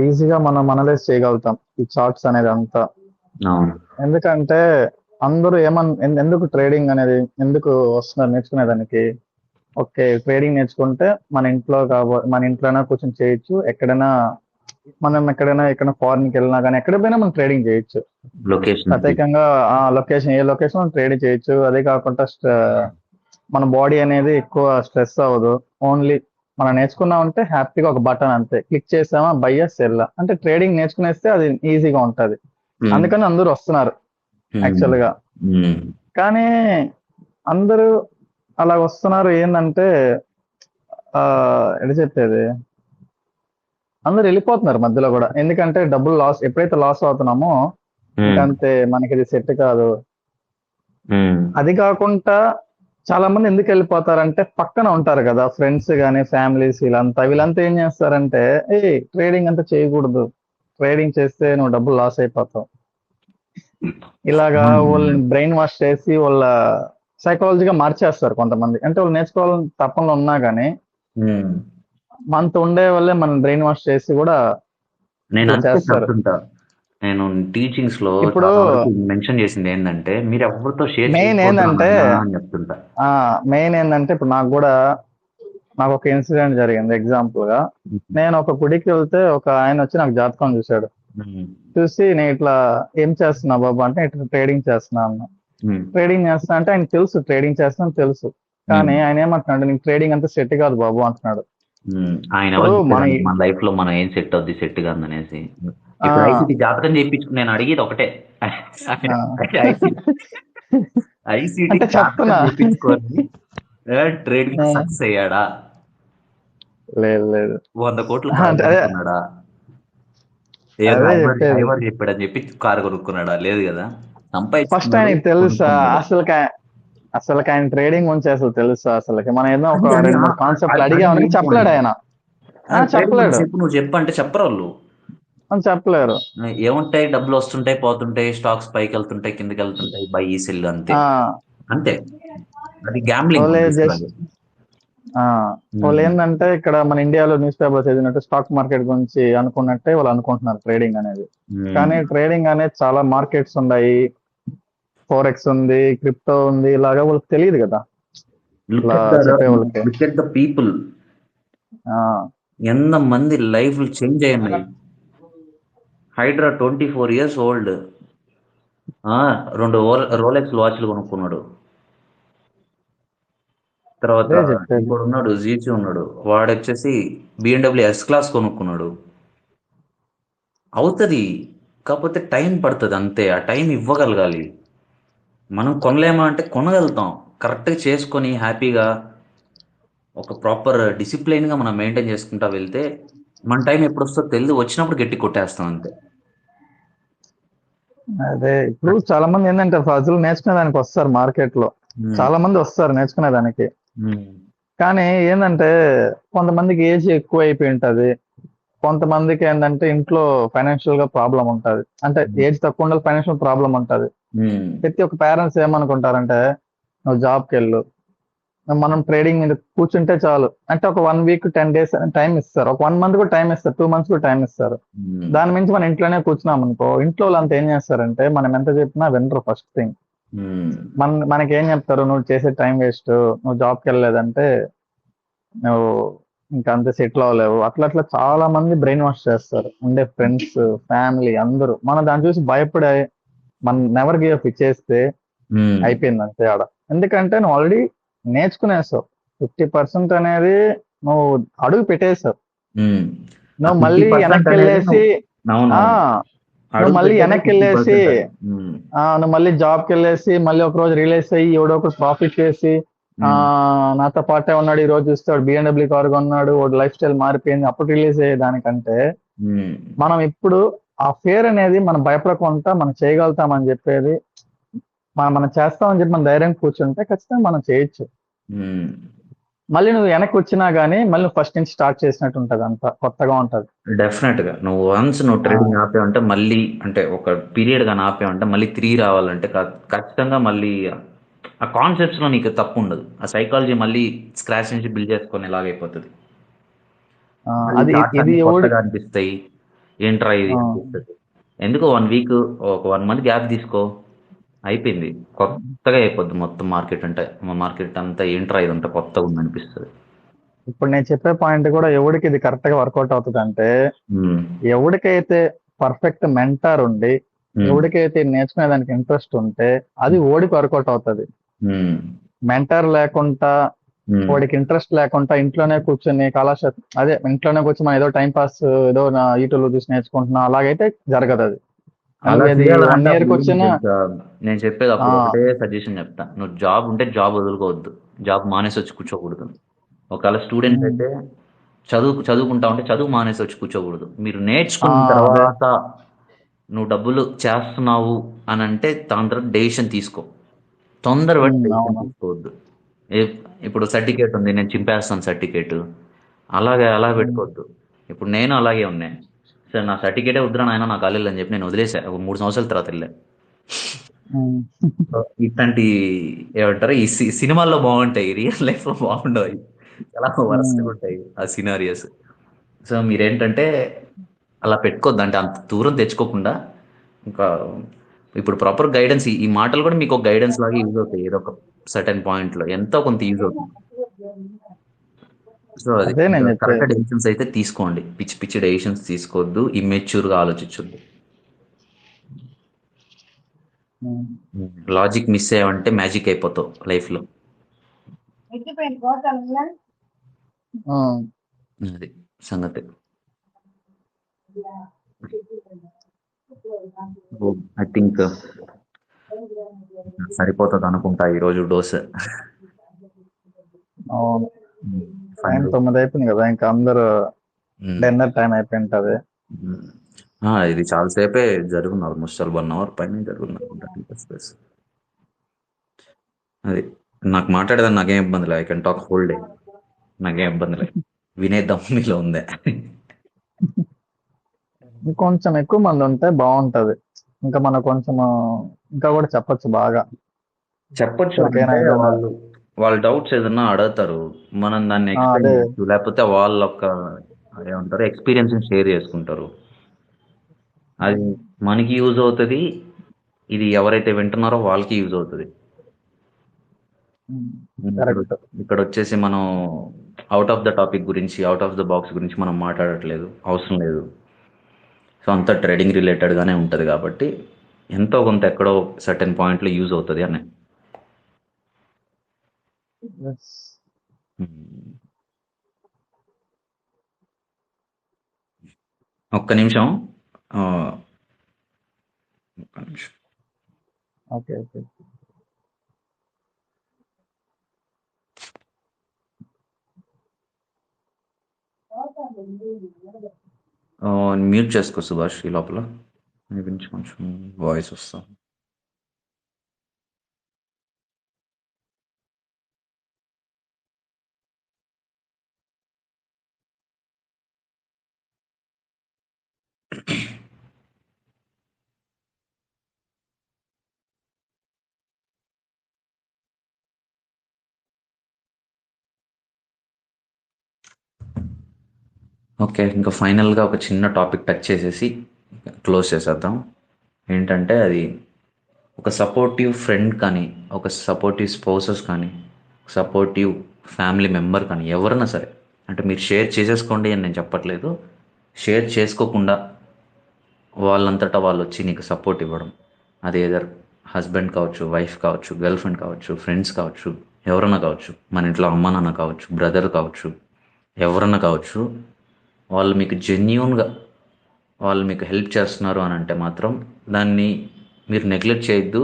ఈజీగా మనం అనలైజ్ చేయగలుగుతాం ఈ చార్ట్స్ అనేది అంతా. ఎందుకంటే అందరూ ఎందుకు ట్రేడింగ్ అనేది ఎందుకు వస్తున్నారు నేర్చుకునేదానికి? ఓకే, ట్రేడింగ్ నేర్చుకుంటే మన ఇంట్లోనే కూర్చొని చేయొచ్చు, ఎక్కడైనా ఫారిన్కి వెళ్ళినా కానీ ఎక్కడ పోయినా మనం ట్రేడింగ్ చేయొచ్చు. ప్రత్యేకంగా ఏ లొకేషన్ ట్రేడింగ్ చేయొచ్చు. అదే కాకుండా మన బాడీ అనేది ఎక్కువ స్ట్రెస్ అవ్వదు. ఓన్లీ మనం నేర్చుకున్నామంటే హ్యాపీగా ఒక బటన్ అంతే క్లిక్ చేసామా, బయ్యా సెల్, అంటే ట్రేడింగ్ నేర్చుకునేస్తే అది ఈజీగా ఉంటది. అందుకని అందరూ వస్తున్నారు యాక్చువల్ గా. కానీ అందరూ అలా వస్తున్నారు ఏంటంటే ఎలా చెప్పేది, అందరు వెళ్ళిపోతున్నారు మధ్యలో కూడా. ఎందుకంటే డబ్బులు లాస్, ఎప్పుడైతే లాస్ అవుతున్నామో ఇంకంతే, మనకి ఇది సెట్ కాదు. అది కాకుండా చాలా మంది ఎందుకు వెళ్ళిపోతారంటే పక్కన ఉంటారు కదా ఫ్రెండ్స్ గానీ ఫ్యామిలీస్, వీళ్ళంతా ఏం చేస్తారంటే, ఏ ట్రేడింగ్ అంతా చేయకూడదు, ట్రేడింగ్ చేస్తే నువ్వు డబ్బులు లాస్ అయిపోతావు, ఇలాగా వాళ్ళని బ్రెయిన్ వాష్ చేసి వాళ్ళ సైకాలజీగా మార్చేస్తారు కొంతమంది. అంటే వాళ్ళు నేర్చుకోవాలని తప్పనలో ఉన్నా గానీ మనతో ఉండే వాళ్ళే మన బ్రెయిన్ వాష్ చేసి కూడా నేను ఇట్లా అంతే చేస్తారు. చెప్తుంటా. నేను టీచింగ్స్ లో ఇప్పుడు చాలా వరకు మెన్షన్ చేసింది ఏంటంటే, మీరు ఎవరితో షేర్ మెయిన్ ఏంటంటే చేసుకోవద్దు అని చెప్తుంటా. ఇప్పుడు నాకు ఒక ఇన్సిడెంట్ జరిగింది. ఎగ్జాంపుల్ గా, నేను ఒక గుడికి వెళ్తే ఒక ఆయన వచ్చి నాకు జాతకం చూశాడు. చూసి నేను ఇట్లా ఏం చేస్తున్నా బాబు అంటే, ఇట్లా ట్రేడింగ్ చేస్తున్నా అన్న. ట్రేడింగ్ చేస్తున్నా అంటే ఆయన తెలుసు ట్రేడింగ్ చేస్తున్నా తెలుసు, కానీ ఆయన ఏమంటున్నాడు, నీకు ట్రేడింగ్ అంతా సెట్ కాదు బాబు అంటున్నాడు. ఆయన ఇప్పుడు మన లైఫ్ లో మనం ఏం సెట్ అవుద్ది సెట్ కాదు అనేసి. ఇప్పుడు ఐసీటీ జాతకం చేయించుకుని నేను అడిగేది ఒకటే, ఐసీటీ అంటే జాతకం చెప్తున్నా. చేయించుకొని ట్రేడింగ్ సక్సెస్ అయ్యాడా? లేదు 100 కోట్లు అంటే కారు అదే కొనుక్కున్నాడా? ఏదో అదే చెప్పేది. డ్రైవర్ చెప్పాడని చెప్పి కారు కొనుక్కున్నాడా? లేదు కదా. ఫస్ట్ ఆయనకి తెలుసా అసలు ఆయన ట్రేడింగ్ గురించి అసలు తెలుసా? అసలుకి మనం ఏదో ఒక 2-3 కాన్సెప్ట్లు అడిగామని చెప్పలేడు ఆయన. చెప్పలేడు, నువ్వు చెప్పంటే చెప్పరు వాళ్ళు. చెప్పలేరు. ఏముంటాయి, డబ్బులు వస్తుంటాయి పోతుంటాయి, స్టాక్స్ పైకి వెళ్తుంటాయి కిందకి వెళ్తుంటాయి, బై ఈ సెల్ అంతే. అంతే, అది గ్యాంబ్లింగ్. వాళ్ళు ఏంటంటే ఇక్కడ మన ఇండియాలో న్యూస్ పేపర్ చదివినట్టు స్టాక్ మార్కెట్ గురించి అనుకున్నట్టే వాళ్ళు అనుకుంటున్నారు ట్రేడింగ్ అనేది. కానీ ట్రేడింగ్ అనేది చాలా మార్కెట్స్ ఉన్నాయి, ఫోరెక్స్ ఉంది, క్రిప్టో ఉంది, ఇలాగా వాళ్ళకి తెలియదు కదా చెప్పే వాళ్ళకి. పీపుల్ ఎంత మంది లైఫ్ చేంజ్ అయ్యాయి. హైడ్రా 24 years ఓల్డ్ 2 రోలెక్స్ వాచ్లు కొనుక్కున్నాడు. తర్వాత ఇప్పుడు ఉన్నాడు జీసీ ఉన్నాడు, వాడు వచ్చేసి BMW S క్లాస్ కొనుక్కున్నాడు. అవుతుంది, కాకపోతే టైం పడుతుంది అంతే. ఆ టైం ఇవ్వగలగాలి. మనం కొనలేమా అంటే కొనగలుగుతాం, కరెక్ట్గా చేసుకొని హ్యాపీగా ఒక ప్రాపర్ డిసిప్లైన్గా మనం మెయింటైన్ చేసుకుంటా వెళ్తే మన టైం ఎప్పుడు వస్తుందో తెలియదు, వచ్చినప్పుడు గట్టి కొట్టేస్తాం అంతే. అదే ఇప్పుడు చాలా మంది ఏంటంటే ఫజులు నేర్చుకునే దానికి వస్తారు మార్కెట్ లో, చాలా మంది వస్తారు నేర్చుకునే దానికి. కానీ ఏంటంటే కొంతమందికి ఏజ్ ఎక్కువ అయిపోయి ఉంటది, కొంతమందికి ఏంటంటే ఇంట్లో ఫైనాన్షియల్ గా ప్రాబ్లం ఉంటది. అంటే ఏజ్ తక్కువ ఉండాలి, ఫైనాన్షియల్ ప్రాబ్లం ఉంటది. ప్రతి ఒక్క పేరెంట్స్ ఏమనుకుంటారంటే, నువ్వు జాబ్కి వెళ్ళు, మనం ట్రేడింగ్ మీద కూర్చుంటే చాలు అంటే ఒక 1 week 10 days టైం ఇస్తారు, ఒక 1 month కూడా టైం ఇస్తారు, 2 months కూడా టైం ఇస్తారు. దాని మించి మనం ఇంట్లోనే కూర్చున్నాం అనుకో, ఇంట్లో వాళ్ళంతా ఏం చేస్తారంటే మనం ఎంత చెప్పినా వినరు. ఫస్ట్ థింగ్ మనకి ఏం చెప్తారు, నువ్వు చేసే టైం వేస్ట్, నువ్వు జాబ్కి వెళ్ళలేదంటే నువ్వు ఇంకా అంతే సెటిల్ అవ్వలేవు, అట్లా చాలా మంది బ్రెయిన్ వాష్ చేస్తారు. ఉండే ఫ్రెండ్స్ ఫ్యామిలీ అందరూ మనం దాన్ని చూసి భయపడే మనం నెవర్ గివ్ అప్ ఇచ్చేస్తే అయిపోయింది అంతే ఆడ. ఎందుకంటే నువ్వు ఆల్రెడీ నేర్చుకునేసావు, 50% అనేది నువ్వు అడుగు పెట్టేసావు. నువ్వు మళ్ళీ వెనక్కి వెళ్ళేసి నువ్వు మళ్ళీ జాబ్కి వెళ్ళేసి మళ్ళీ ఒక రోజు రిలీజ్ అయ్యి ఎవడో ఒక ప్రాఫిట్ చేసి నాతో పాటే ఉన్నాడు, ఈ రోజు చూస్తాడు BMW కారు కొన్నాడు, లైఫ్ స్టైల్ మారిపోయింది, అప్పుడు రిలీజ్ అయ్యే దానికంటే మనం ఇప్పుడు ఆ ఫేర్ అనేది మనం భయపడకుండా మనం చేయగలుగుతామని చెప్పేది, మనం చేస్తామని చెప్పి మనం ధైర్యం కూర్చుంటే ఖచ్చితంగా మనం చేయొచ్చు. మళ్ళీ నువ్వు వెనక్కి వచ్చినా గానీ మళ్ళీ ఫస్ట్ నుంచి స్టార్ట్ చేసినట్టు ఉంటది, అంతా కొత్తగా ఉంటది. డెఫినెట్ గా నువ్వు వన్స్ ట్రేడింగ్ ఆపేవంటే మళ్ళీ, అంటే ఒక పీరియడ్ గా ఆపేవంటే మళ్ళీ 3 రావాలంటే ఖచ్చితంగా మళ్ళీ ఆ కాన్సెప్ట్స్ లో నీకు తప్పు ఉండదు. ఆ సైకాలజీ మళ్ళీ స్క్రాచ్ నుంచి బిల్డ్ చేసుకొని ఎలాగైపోతుంది, అనిపిస్తాయి. ఏంట్రా ఇది అనిపిస్తుంది. ఎందుకు 1 week ఒక 1 month గ్యాప్ తీసుకో, అయిపోయింది, కొత్తగా అయిపోద్ది మొత్తం మార్కెట్. అంటే మార్కెట్ అంతా ఏంట్రా ఇదంతా కొత్తగా ఉంది అనిపిస్తుంది. ఇప్పుడు నేను చెప్పే పాయింట్ కూడా ఎవరికి ఇది కరెక్ట్ గా వర్కౌట్ అవుతుంది అంటే, ఎవరికైతే పర్ఫెక్ట్ మెంటార్ ఉండి ఎవరికైతే నేర్చుకునే దానికి ఇంట్రెస్ట్ ఉంటే అది ఓడికి వర్కౌట్ అవుతుంది. మెంటార్ లేకుండా వాడికి ఇంట్రెస్ట్ లేకుండా ఇంట్లోనే కూర్చొని ఇంట్లోనే కూర్చొని మనం ఏదో టైం పాస్ ఏదో యూట్యూబ్ లో చూసి నేర్చుకుంటున్నా, అలాగైతే జరగదు. అది 1 year వచ్చినా నేను చెప్పేది అప్పుడు ఒకటే సజెషన్ చెప్తా, నువ్వు జాబ్ ఉంటే జాబ్ వదులుకోవద్దు, జాబ్ మానేసి వచ్చి కూర్చోకూడదు. ఒకవేళ స్టూడెంట్స్ ఉమ్. అయితే చదువుకుంటా ఉంటే చదువు మానేసి వచ్చి కూర్చోకూడదు. మీరు నేర్చుకున్న అదే. తర్వాత నువ్వు డబ్బులు చేస్తున్నావు అని అంటే దాని తర్వాత డెసిషన్ తీసుకో. తొందరపడి డెసిషన్ అవును. తీసుకోవద్దు. ఏ- ఇప్పుడు సర్టిఫికేట్ ఉంది, నేను చింపేస్తాను సర్టిఫికేట్, అలా ఉమ్. పెట్టుకోవద్దు. ఇప్పుడు నేను అలాగే ఉన్నా. సరే నా సర్టిఫికేటే వద్దురా నాయన నాకు కాలేదు అని చెప్పి నేను వదిలేసా. ఒక 3 సంవత్సరాల తర్వాత వెళ్ళా. ఉమ్. ఇట్లాంటి ఏమంటారు ఈ సినిమాల్లో బాగుంటాయి, రియల్ లైఫ్ లో బాగుండవు అవి. చాలా ఉమ్. వరస్ట్గా ఉంటాయి ఆ సినారియస్. సో మీరేంటంటే అలా పెట్టుకోవద్దు, అంటే అంత దూరం తెచ్చుకోకుండా ఇంకా ఇప్పుడు ప్రాపర్ గైడెన్స్, ఈ మాటలు కూడా మీకు ఒక గైడెన్స్ లాగా యూజ్ అవుతాయి. ఏదో ఒక సర్టెన్ పాయింట్ లో ఎంతో కొంత యూజ్ అవుతుంది. సో అది అదే నేను కరెక్ట్ చెప్పేది. డెసిషన్స్ అయితే తీసుకోండి, పిచ్చి పిచ్చి డెసిషన్స్ తీసుకోవద్దు, ఇమ్మెచ్యూర్ గా ఆలోచించొద్దు. ఉమ్. లాజిక్ మిస్ అయ్యావంటే మ్యాజిక్ అయిపోతావు లైఫ్ లో. ఉమ్. అది సంగతి. ఐ థింక్ సరిపోతుంది అనుకుంటా ఈరోజు డోస్. అవును. Time final. 9 అయిపోయింది కదా, ఇంకా అందరూ డిన్నర్ టైం అయిపోయింటది. ఇది చాలాసేపే జరుగుతుంది, ఆల్మోస్ట్ 1 అవర్ పైన జరుగుతుంది అనుకుంటా. అది నాకు మాట్లాడేదాన్ని నాకేం ఇబ్బంది లేదు, I can talk whole day, నాకేం ఇబ్బంది లేదు. వినేద్దాం మీలో ఉందే. ఇంకొంచెం ఎక్కువ మంది ఉంటే బాగుంటది. ఇంకా మనం కొంచెం ఇంకా కూడా చెప్పొచ్చు బాగా. చెప్పొచ్చు ఎవరికైనా అంటే ఏదైనా. వాళ్ళ డౌట్స్ ఏదన్నా అడుగుతారు, మనం దాన్ని ఎక్స్ప్లెయిన్ అదే. చేయొచ్చు, లేకపోతే వాళ్ళ ఒక ఏమంటారు ఎక్స్పీరియన్స్ షేర్ చేసుకుంటారు. అది మనకి యూజ్ అవుతుంది, ఇది ఎవరైతే వింటున్నారో వాళ్ళకి యూజ్ అవుతుంది. ఇక్కడ కరెక్ట్. ఇక్కడ వచ్చేసి మనం అవుట్ ఆఫ్ ద టాపిక్ గురించి, అవుట్ ఆఫ్ ద బాక్స్ గురించి మనం మాట్లాడట్లేదు, అవసరం లేదు. సో అంతా ట్రేడింగ్ రిలేటెడ్గానే ఉంటుంది కాబట్టి ఎంతో కొంత ఎక్కడో సర్టెన్ పాయింట్లో యూజ్ అవుతుంది అని. ఒక్క నిమిషం. ఆ, ఒక్క నిమిషం. Okay, okay. మ్యూట్ చేసుకో సుభాష్ ఈ లోపల, మీ గురించి కొంచెం వాయిస్ వస్తాం. ఓకే, ఇంకా ఫైనల్గా ఒక చిన్న టాపిక్ టచ్ చేసేసి క్లోజ్ చేసేద్దాం. ఏంటంటే అది ఒక సపోర్టివ్ ఫ్రెండ్ కానీ, ఒక సపోర్టివ్ స్పౌసెస్ కానీ, సపోర్టివ్ ఫ్యామిలీ మెంబర్ కానీ ఎవరైనా సరే, అంటే మీరు షేర్ చేసేసుకోండి అని నేను చెప్పట్లేదు, షేర్ చేసుకోకుండా వాళ్ళంతటా వాళ్ళు వచ్చి నీకు సపోర్ట్ ఇవ్వడం, అది ఏదర్ హస్బెండ్ కావచ్చు, వైఫ్ కావచ్చు, గర్ల్ ఫ్రెండ్ కావచ్చు, ఫ్రెండ్స్ కావచ్చు, ఎవరైనా కావచ్చు, మన ఇంట్లో అమ్మ నాన్న కావచ్చు, బ్రదర్ కావచ్చు, ఎవరన్నా కావచ్చు, వాళ్ళు మీకు జెన్యూన్గా వాళ్ళు మీకు హెల్ప్ చేస్తున్నారు అని అంటే మాత్రం దాన్ని మీరు నెగ్లెక్ట్ చేయొద్దు.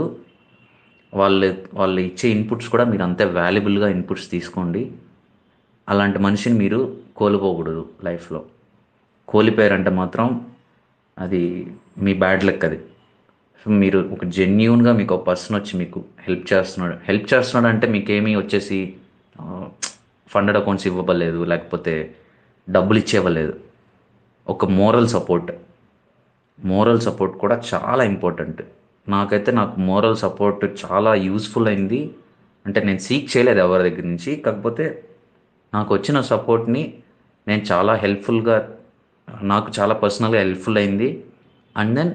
వాళ్ళు వాళ్ళు ఇచ్చే ఇన్పుట్స్ కూడా మీరు అంతే వాల్యుబుల్గా ఇన్పుట్స్ తీసుకోండి. అలాంటి మనిషిని మీరు కోల్పోకూడదు లైఫ్లో. కోల్పోయారంటే మాత్రం అది మీ బ్యాడ్ లక్ అది. సో మీరు ఒక జెన్యూన్గా మీకు ఒక పర్సన్ వచ్చి మీకు హెల్ప్ చేస్తున్నాడు అంటే మీకేమీ వచ్చేసి ఫండెడ్ అకౌంట్స్ ఇవ్వలేదు, లేకపోతే డబ్బులు ఇచ్చేవ్వలేదు. ఒక మోరల్ సపోర్ట్ కూడా చాలా ఇంపార్టెంట్. నాకు మోరల్ సపోర్ట్ చాలా యూస్ఫుల్ అయింది. అంటే నేను సీక్ చేయలేదు ఎవరి దగ్గర నుంచి, కాకపోతే నాకు వచ్చిన సపోర్ట్ని నేను చాలా హెల్ప్ఫుల్గా, నాకు చాలా పర్సనల్గా హెల్ప్ఫుల్ అయింది. అండ్ దెన్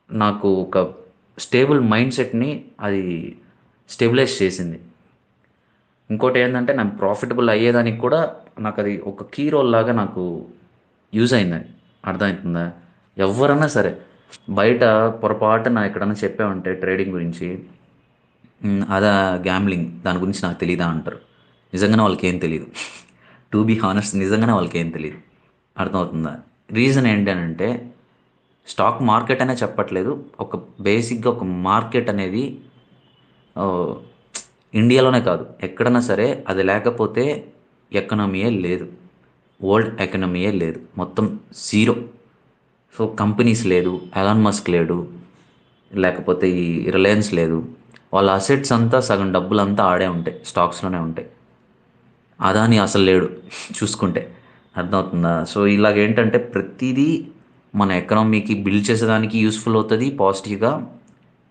నాకు ఒక స్టేబుల్ మైండ్ సెట్ని అది స్టెబిలైజ్ చేసింది. ఇంకోటి ఏంటంటే నేను ప్రాఫిటబుల్ అయ్యేదానికి కూడా నాకు అది ఒక కీ రోల్ లాగా నాకు యూజ్ అయింది. అర్థమవుతుందా? ఎవరన్నా సరే బయట పొరపాటున ఎక్కడన్నా చెప్పామంటే ట్రేడింగ్ గురించి, అదా గ్యాంబ్లింగ్, దాని గురించి నాకు తెలియదా అంటారు. నిజంగానే వాళ్ళకి ఏం తెలియదు. టు బీ హానెస్ట్, నిజంగానే వాళ్ళకి ఏం తెలియదు. అర్థమవుతుందా? రీజన్ ఏంటంటే స్టాక్ మార్కెట్ అనే చెప్పట్లేదు, ఒక బేసిక్గా ఒక మార్కెట్ అనేది ఆ, ఇండియాలోనే కాదు ఎక్కడన్నా సరే అది లేకపోతే ఎకనమీయే లేదు, వరల్డ్ ఎకనమీయే లేదు, మొత్తం జీరో. సో కంపెనీస్ లేదు, ఎలాన్ మస్క్ లేడు, లేకపోతే ఈ రిలయన్స్ లేదు. వాళ్ళ అసెట్స్ అంతా సగం డబ్బులంతా ఆడే ఉంటాయి, స్టాక్స్లోనే ఉంటాయి. అదాని అసలు లేడు చూసుకుంటే. అర్థమవుతుందా? సో ఇలాగేంటంటే ప్రతిదీ మన ఎకనామీకి బిల్డ్ చేసేదానికి యూస్ఫుల్ అవుతుంది పాజిటివ్గా.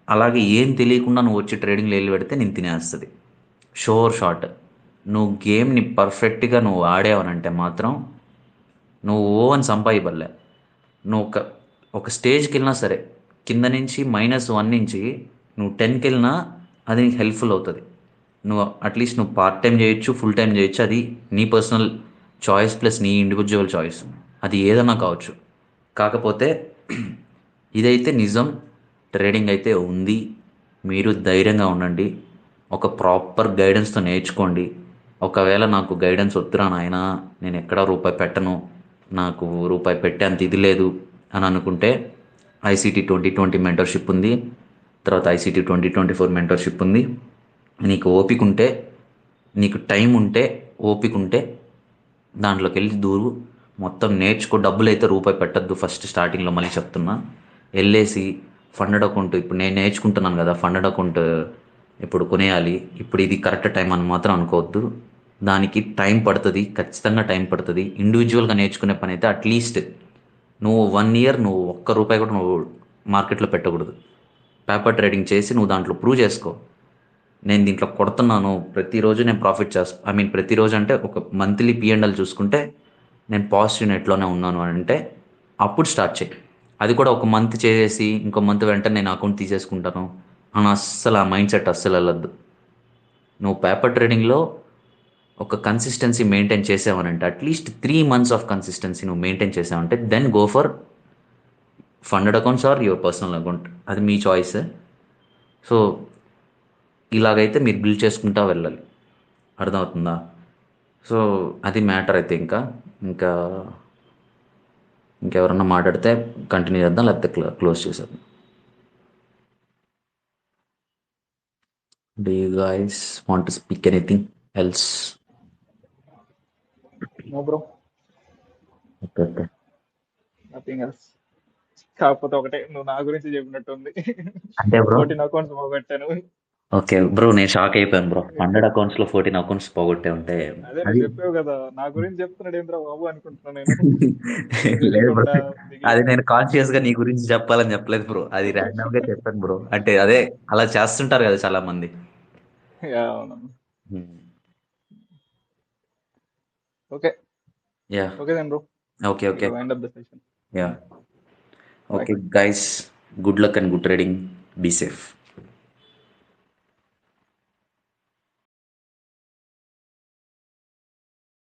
అలాగే ఏం తెలియకుండా నువ్వు వచ్చి ట్రేడింగ్లో వెళ్ళి పెడితే నేను తినేస్తుంది. షోర్ షాట్. నువ్వు గేమ్ని పర్ఫెక్ట్గా నువ్వు ఆడేవనంటే మాత్రం నువ్వు ఓవని సంపాదిబల్లే. నువ్వు ఒక స్టేజ్కి వెళ్ళినా సరే, కింద నుంచి -1 నుంచి నువ్వు 10కి వెళ్ళినా అది నీకు హెల్ప్ఫుల్ అవుతుంది. నువ్వు అట్లీస్ట్ నువ్వు పార్ట్ టైం చేయొచ్చు, ఫుల్ టైం చేయొచ్చు. అది నీ పర్సనల్ చాయిస్ ప్లస్ నీ ఇండివిజువల్ చాయిస్. అది ఏదన్నా కావచ్చు. కాకపోతే ఇదైతే నిజం, ట్రేడింగ్ అయితే ఉంది. మీరు ధైర్యంగా ఉండండి, ఒక ప్రాపర్ గైడెన్స్తో నేర్చుకోండి. ఒకవేళ నాకు గైడెన్స్ వద్దురా నాయన, నేను ఎక్కడా రూపాయి పెట్టను, నాకు రూపాయి పెట్టే అంత ఇది లేదు అని అనుకుంటే ICT 2020 మెంటర్షిప్ ఉంది, తర్వాత ICT 2024 మెంటర్షిప్ ఉంది. నీకు ఓపిక ఉంటే, నీకు టైం ఉంటే, ఓపిక ఉంటే దాంట్లోకి వెళ్ళి దూరు, మొత్తం నేర్చుకో. డబ్బులు అయితే రూపాయి పెట్టద్దు ఫస్ట్ స్టార్టింగ్లో, మళ్ళీ చెప్తున్నా. వెళ్ళేసి ఫండెడ్ అకౌంట్, ఇప్పుడు నేను నేర్చుకుంటున్నాను కదా ఫండెడ్ అకౌంట్ ఇప్పుడు కొనేయాలి, ఇప్పుడు ఇది కరెక్ట్ టైం అని మాత్రం అనుకోవద్దు. దానికి టైం పడుతుంది, ఖచ్చితంగా టైం పడుతుంది. ఇండివిజువల్గా నేర్చుకునే పని అయితే అట్లీస్ట్ నువ్వు 1 ఇయర్ నువ్వు ఒక్క రూపాయి కూడా నువ్వు మార్కెట్లో పెట్టకూడదు. పేపర్ ట్రేడింగ్ చేసి నువ్వు దాంట్లో ప్రూవ్ చేసుకో, నేను దీంట్లో కొడుతున్నాను, ప్రతిరోజు నేను ప్రాఫిట్ ప్రతిరోజు అంటే ఒక మంత్లీ P&L చూసుకుంటే నేను పాజిటివ్ నెట్లోనే ఉన్నాను అని అంటే అప్పుడు స్టార్ట్ చేయి. అది కూడా ఒక మంత్ చేసేసి ఇంకో మంత్ వెంటనే నేను అకౌంట్ తీసేసుకుంటాను అని అస్సలు ఆ మైండ్ సెట్ అస్సలు వెళ్ళొద్దు. నువ్వు పేపర్ ట్రేడింగ్లో ఒక కన్సిస్టెన్సీ మెయింటైన్ చేసావనంటే, అట్లీస్ట్ 3 months ఆఫ్ కన్సిస్టెన్సీ నువ్వు మెయింటైన్ చేసావంటే then go for funded accounts or your personal account. అది మీ చాయిస్. సో ఇలాగైతే మీరు బిల్డ్ చేసుకుంటా వెళ్ళాలి. అర్థమవుతుందా? సో అది మ్యాటర్. అయితే ఇంకా ఇంకా ఇంకెవరన్నా మాట్లాడితే కంటిన్యూ చేద్దాం, లేకపోతే క్లోజ్ చేసేద్దాం. Do you guys want to speak anything else? No bro, okay okay. Nothing else. కాకపోతే ఒకటే, నువ్వు నా గురించి చెప్పినట్టుంది. అంటే బ్రో 14 అకౌంట్స్ పోగొట్టాను. ఓకే బ్రో, నేను షాక్ అయిపోయాను బ్రో. 100 అకౌంట్స్లో 14 అకౌంట్స్ పోగొట్టే ఉంటే అదే అది నువ్వు చెప్పావు కదా, నా గురించి చెప్తున్నాడు ఏంద్రా బాబు అనుకుంటున్నా నేను. లేదు బ్రో, తెలియకుండా అది మిగిలిన నేను కాన్షియస్ గా నీ గురించి చెప్పాలని చెప్పలేదు బ్రో, అది ర్యాండమ్ గా చెప్పాను బ్రో. అంటే అదే అలా చేస్తుంటారు కదా చాలా మంది. అవును. Okay ya okay then bro, okay okay wind up the session. Ya Bye. Okay guys, good luck and good trading, be safe.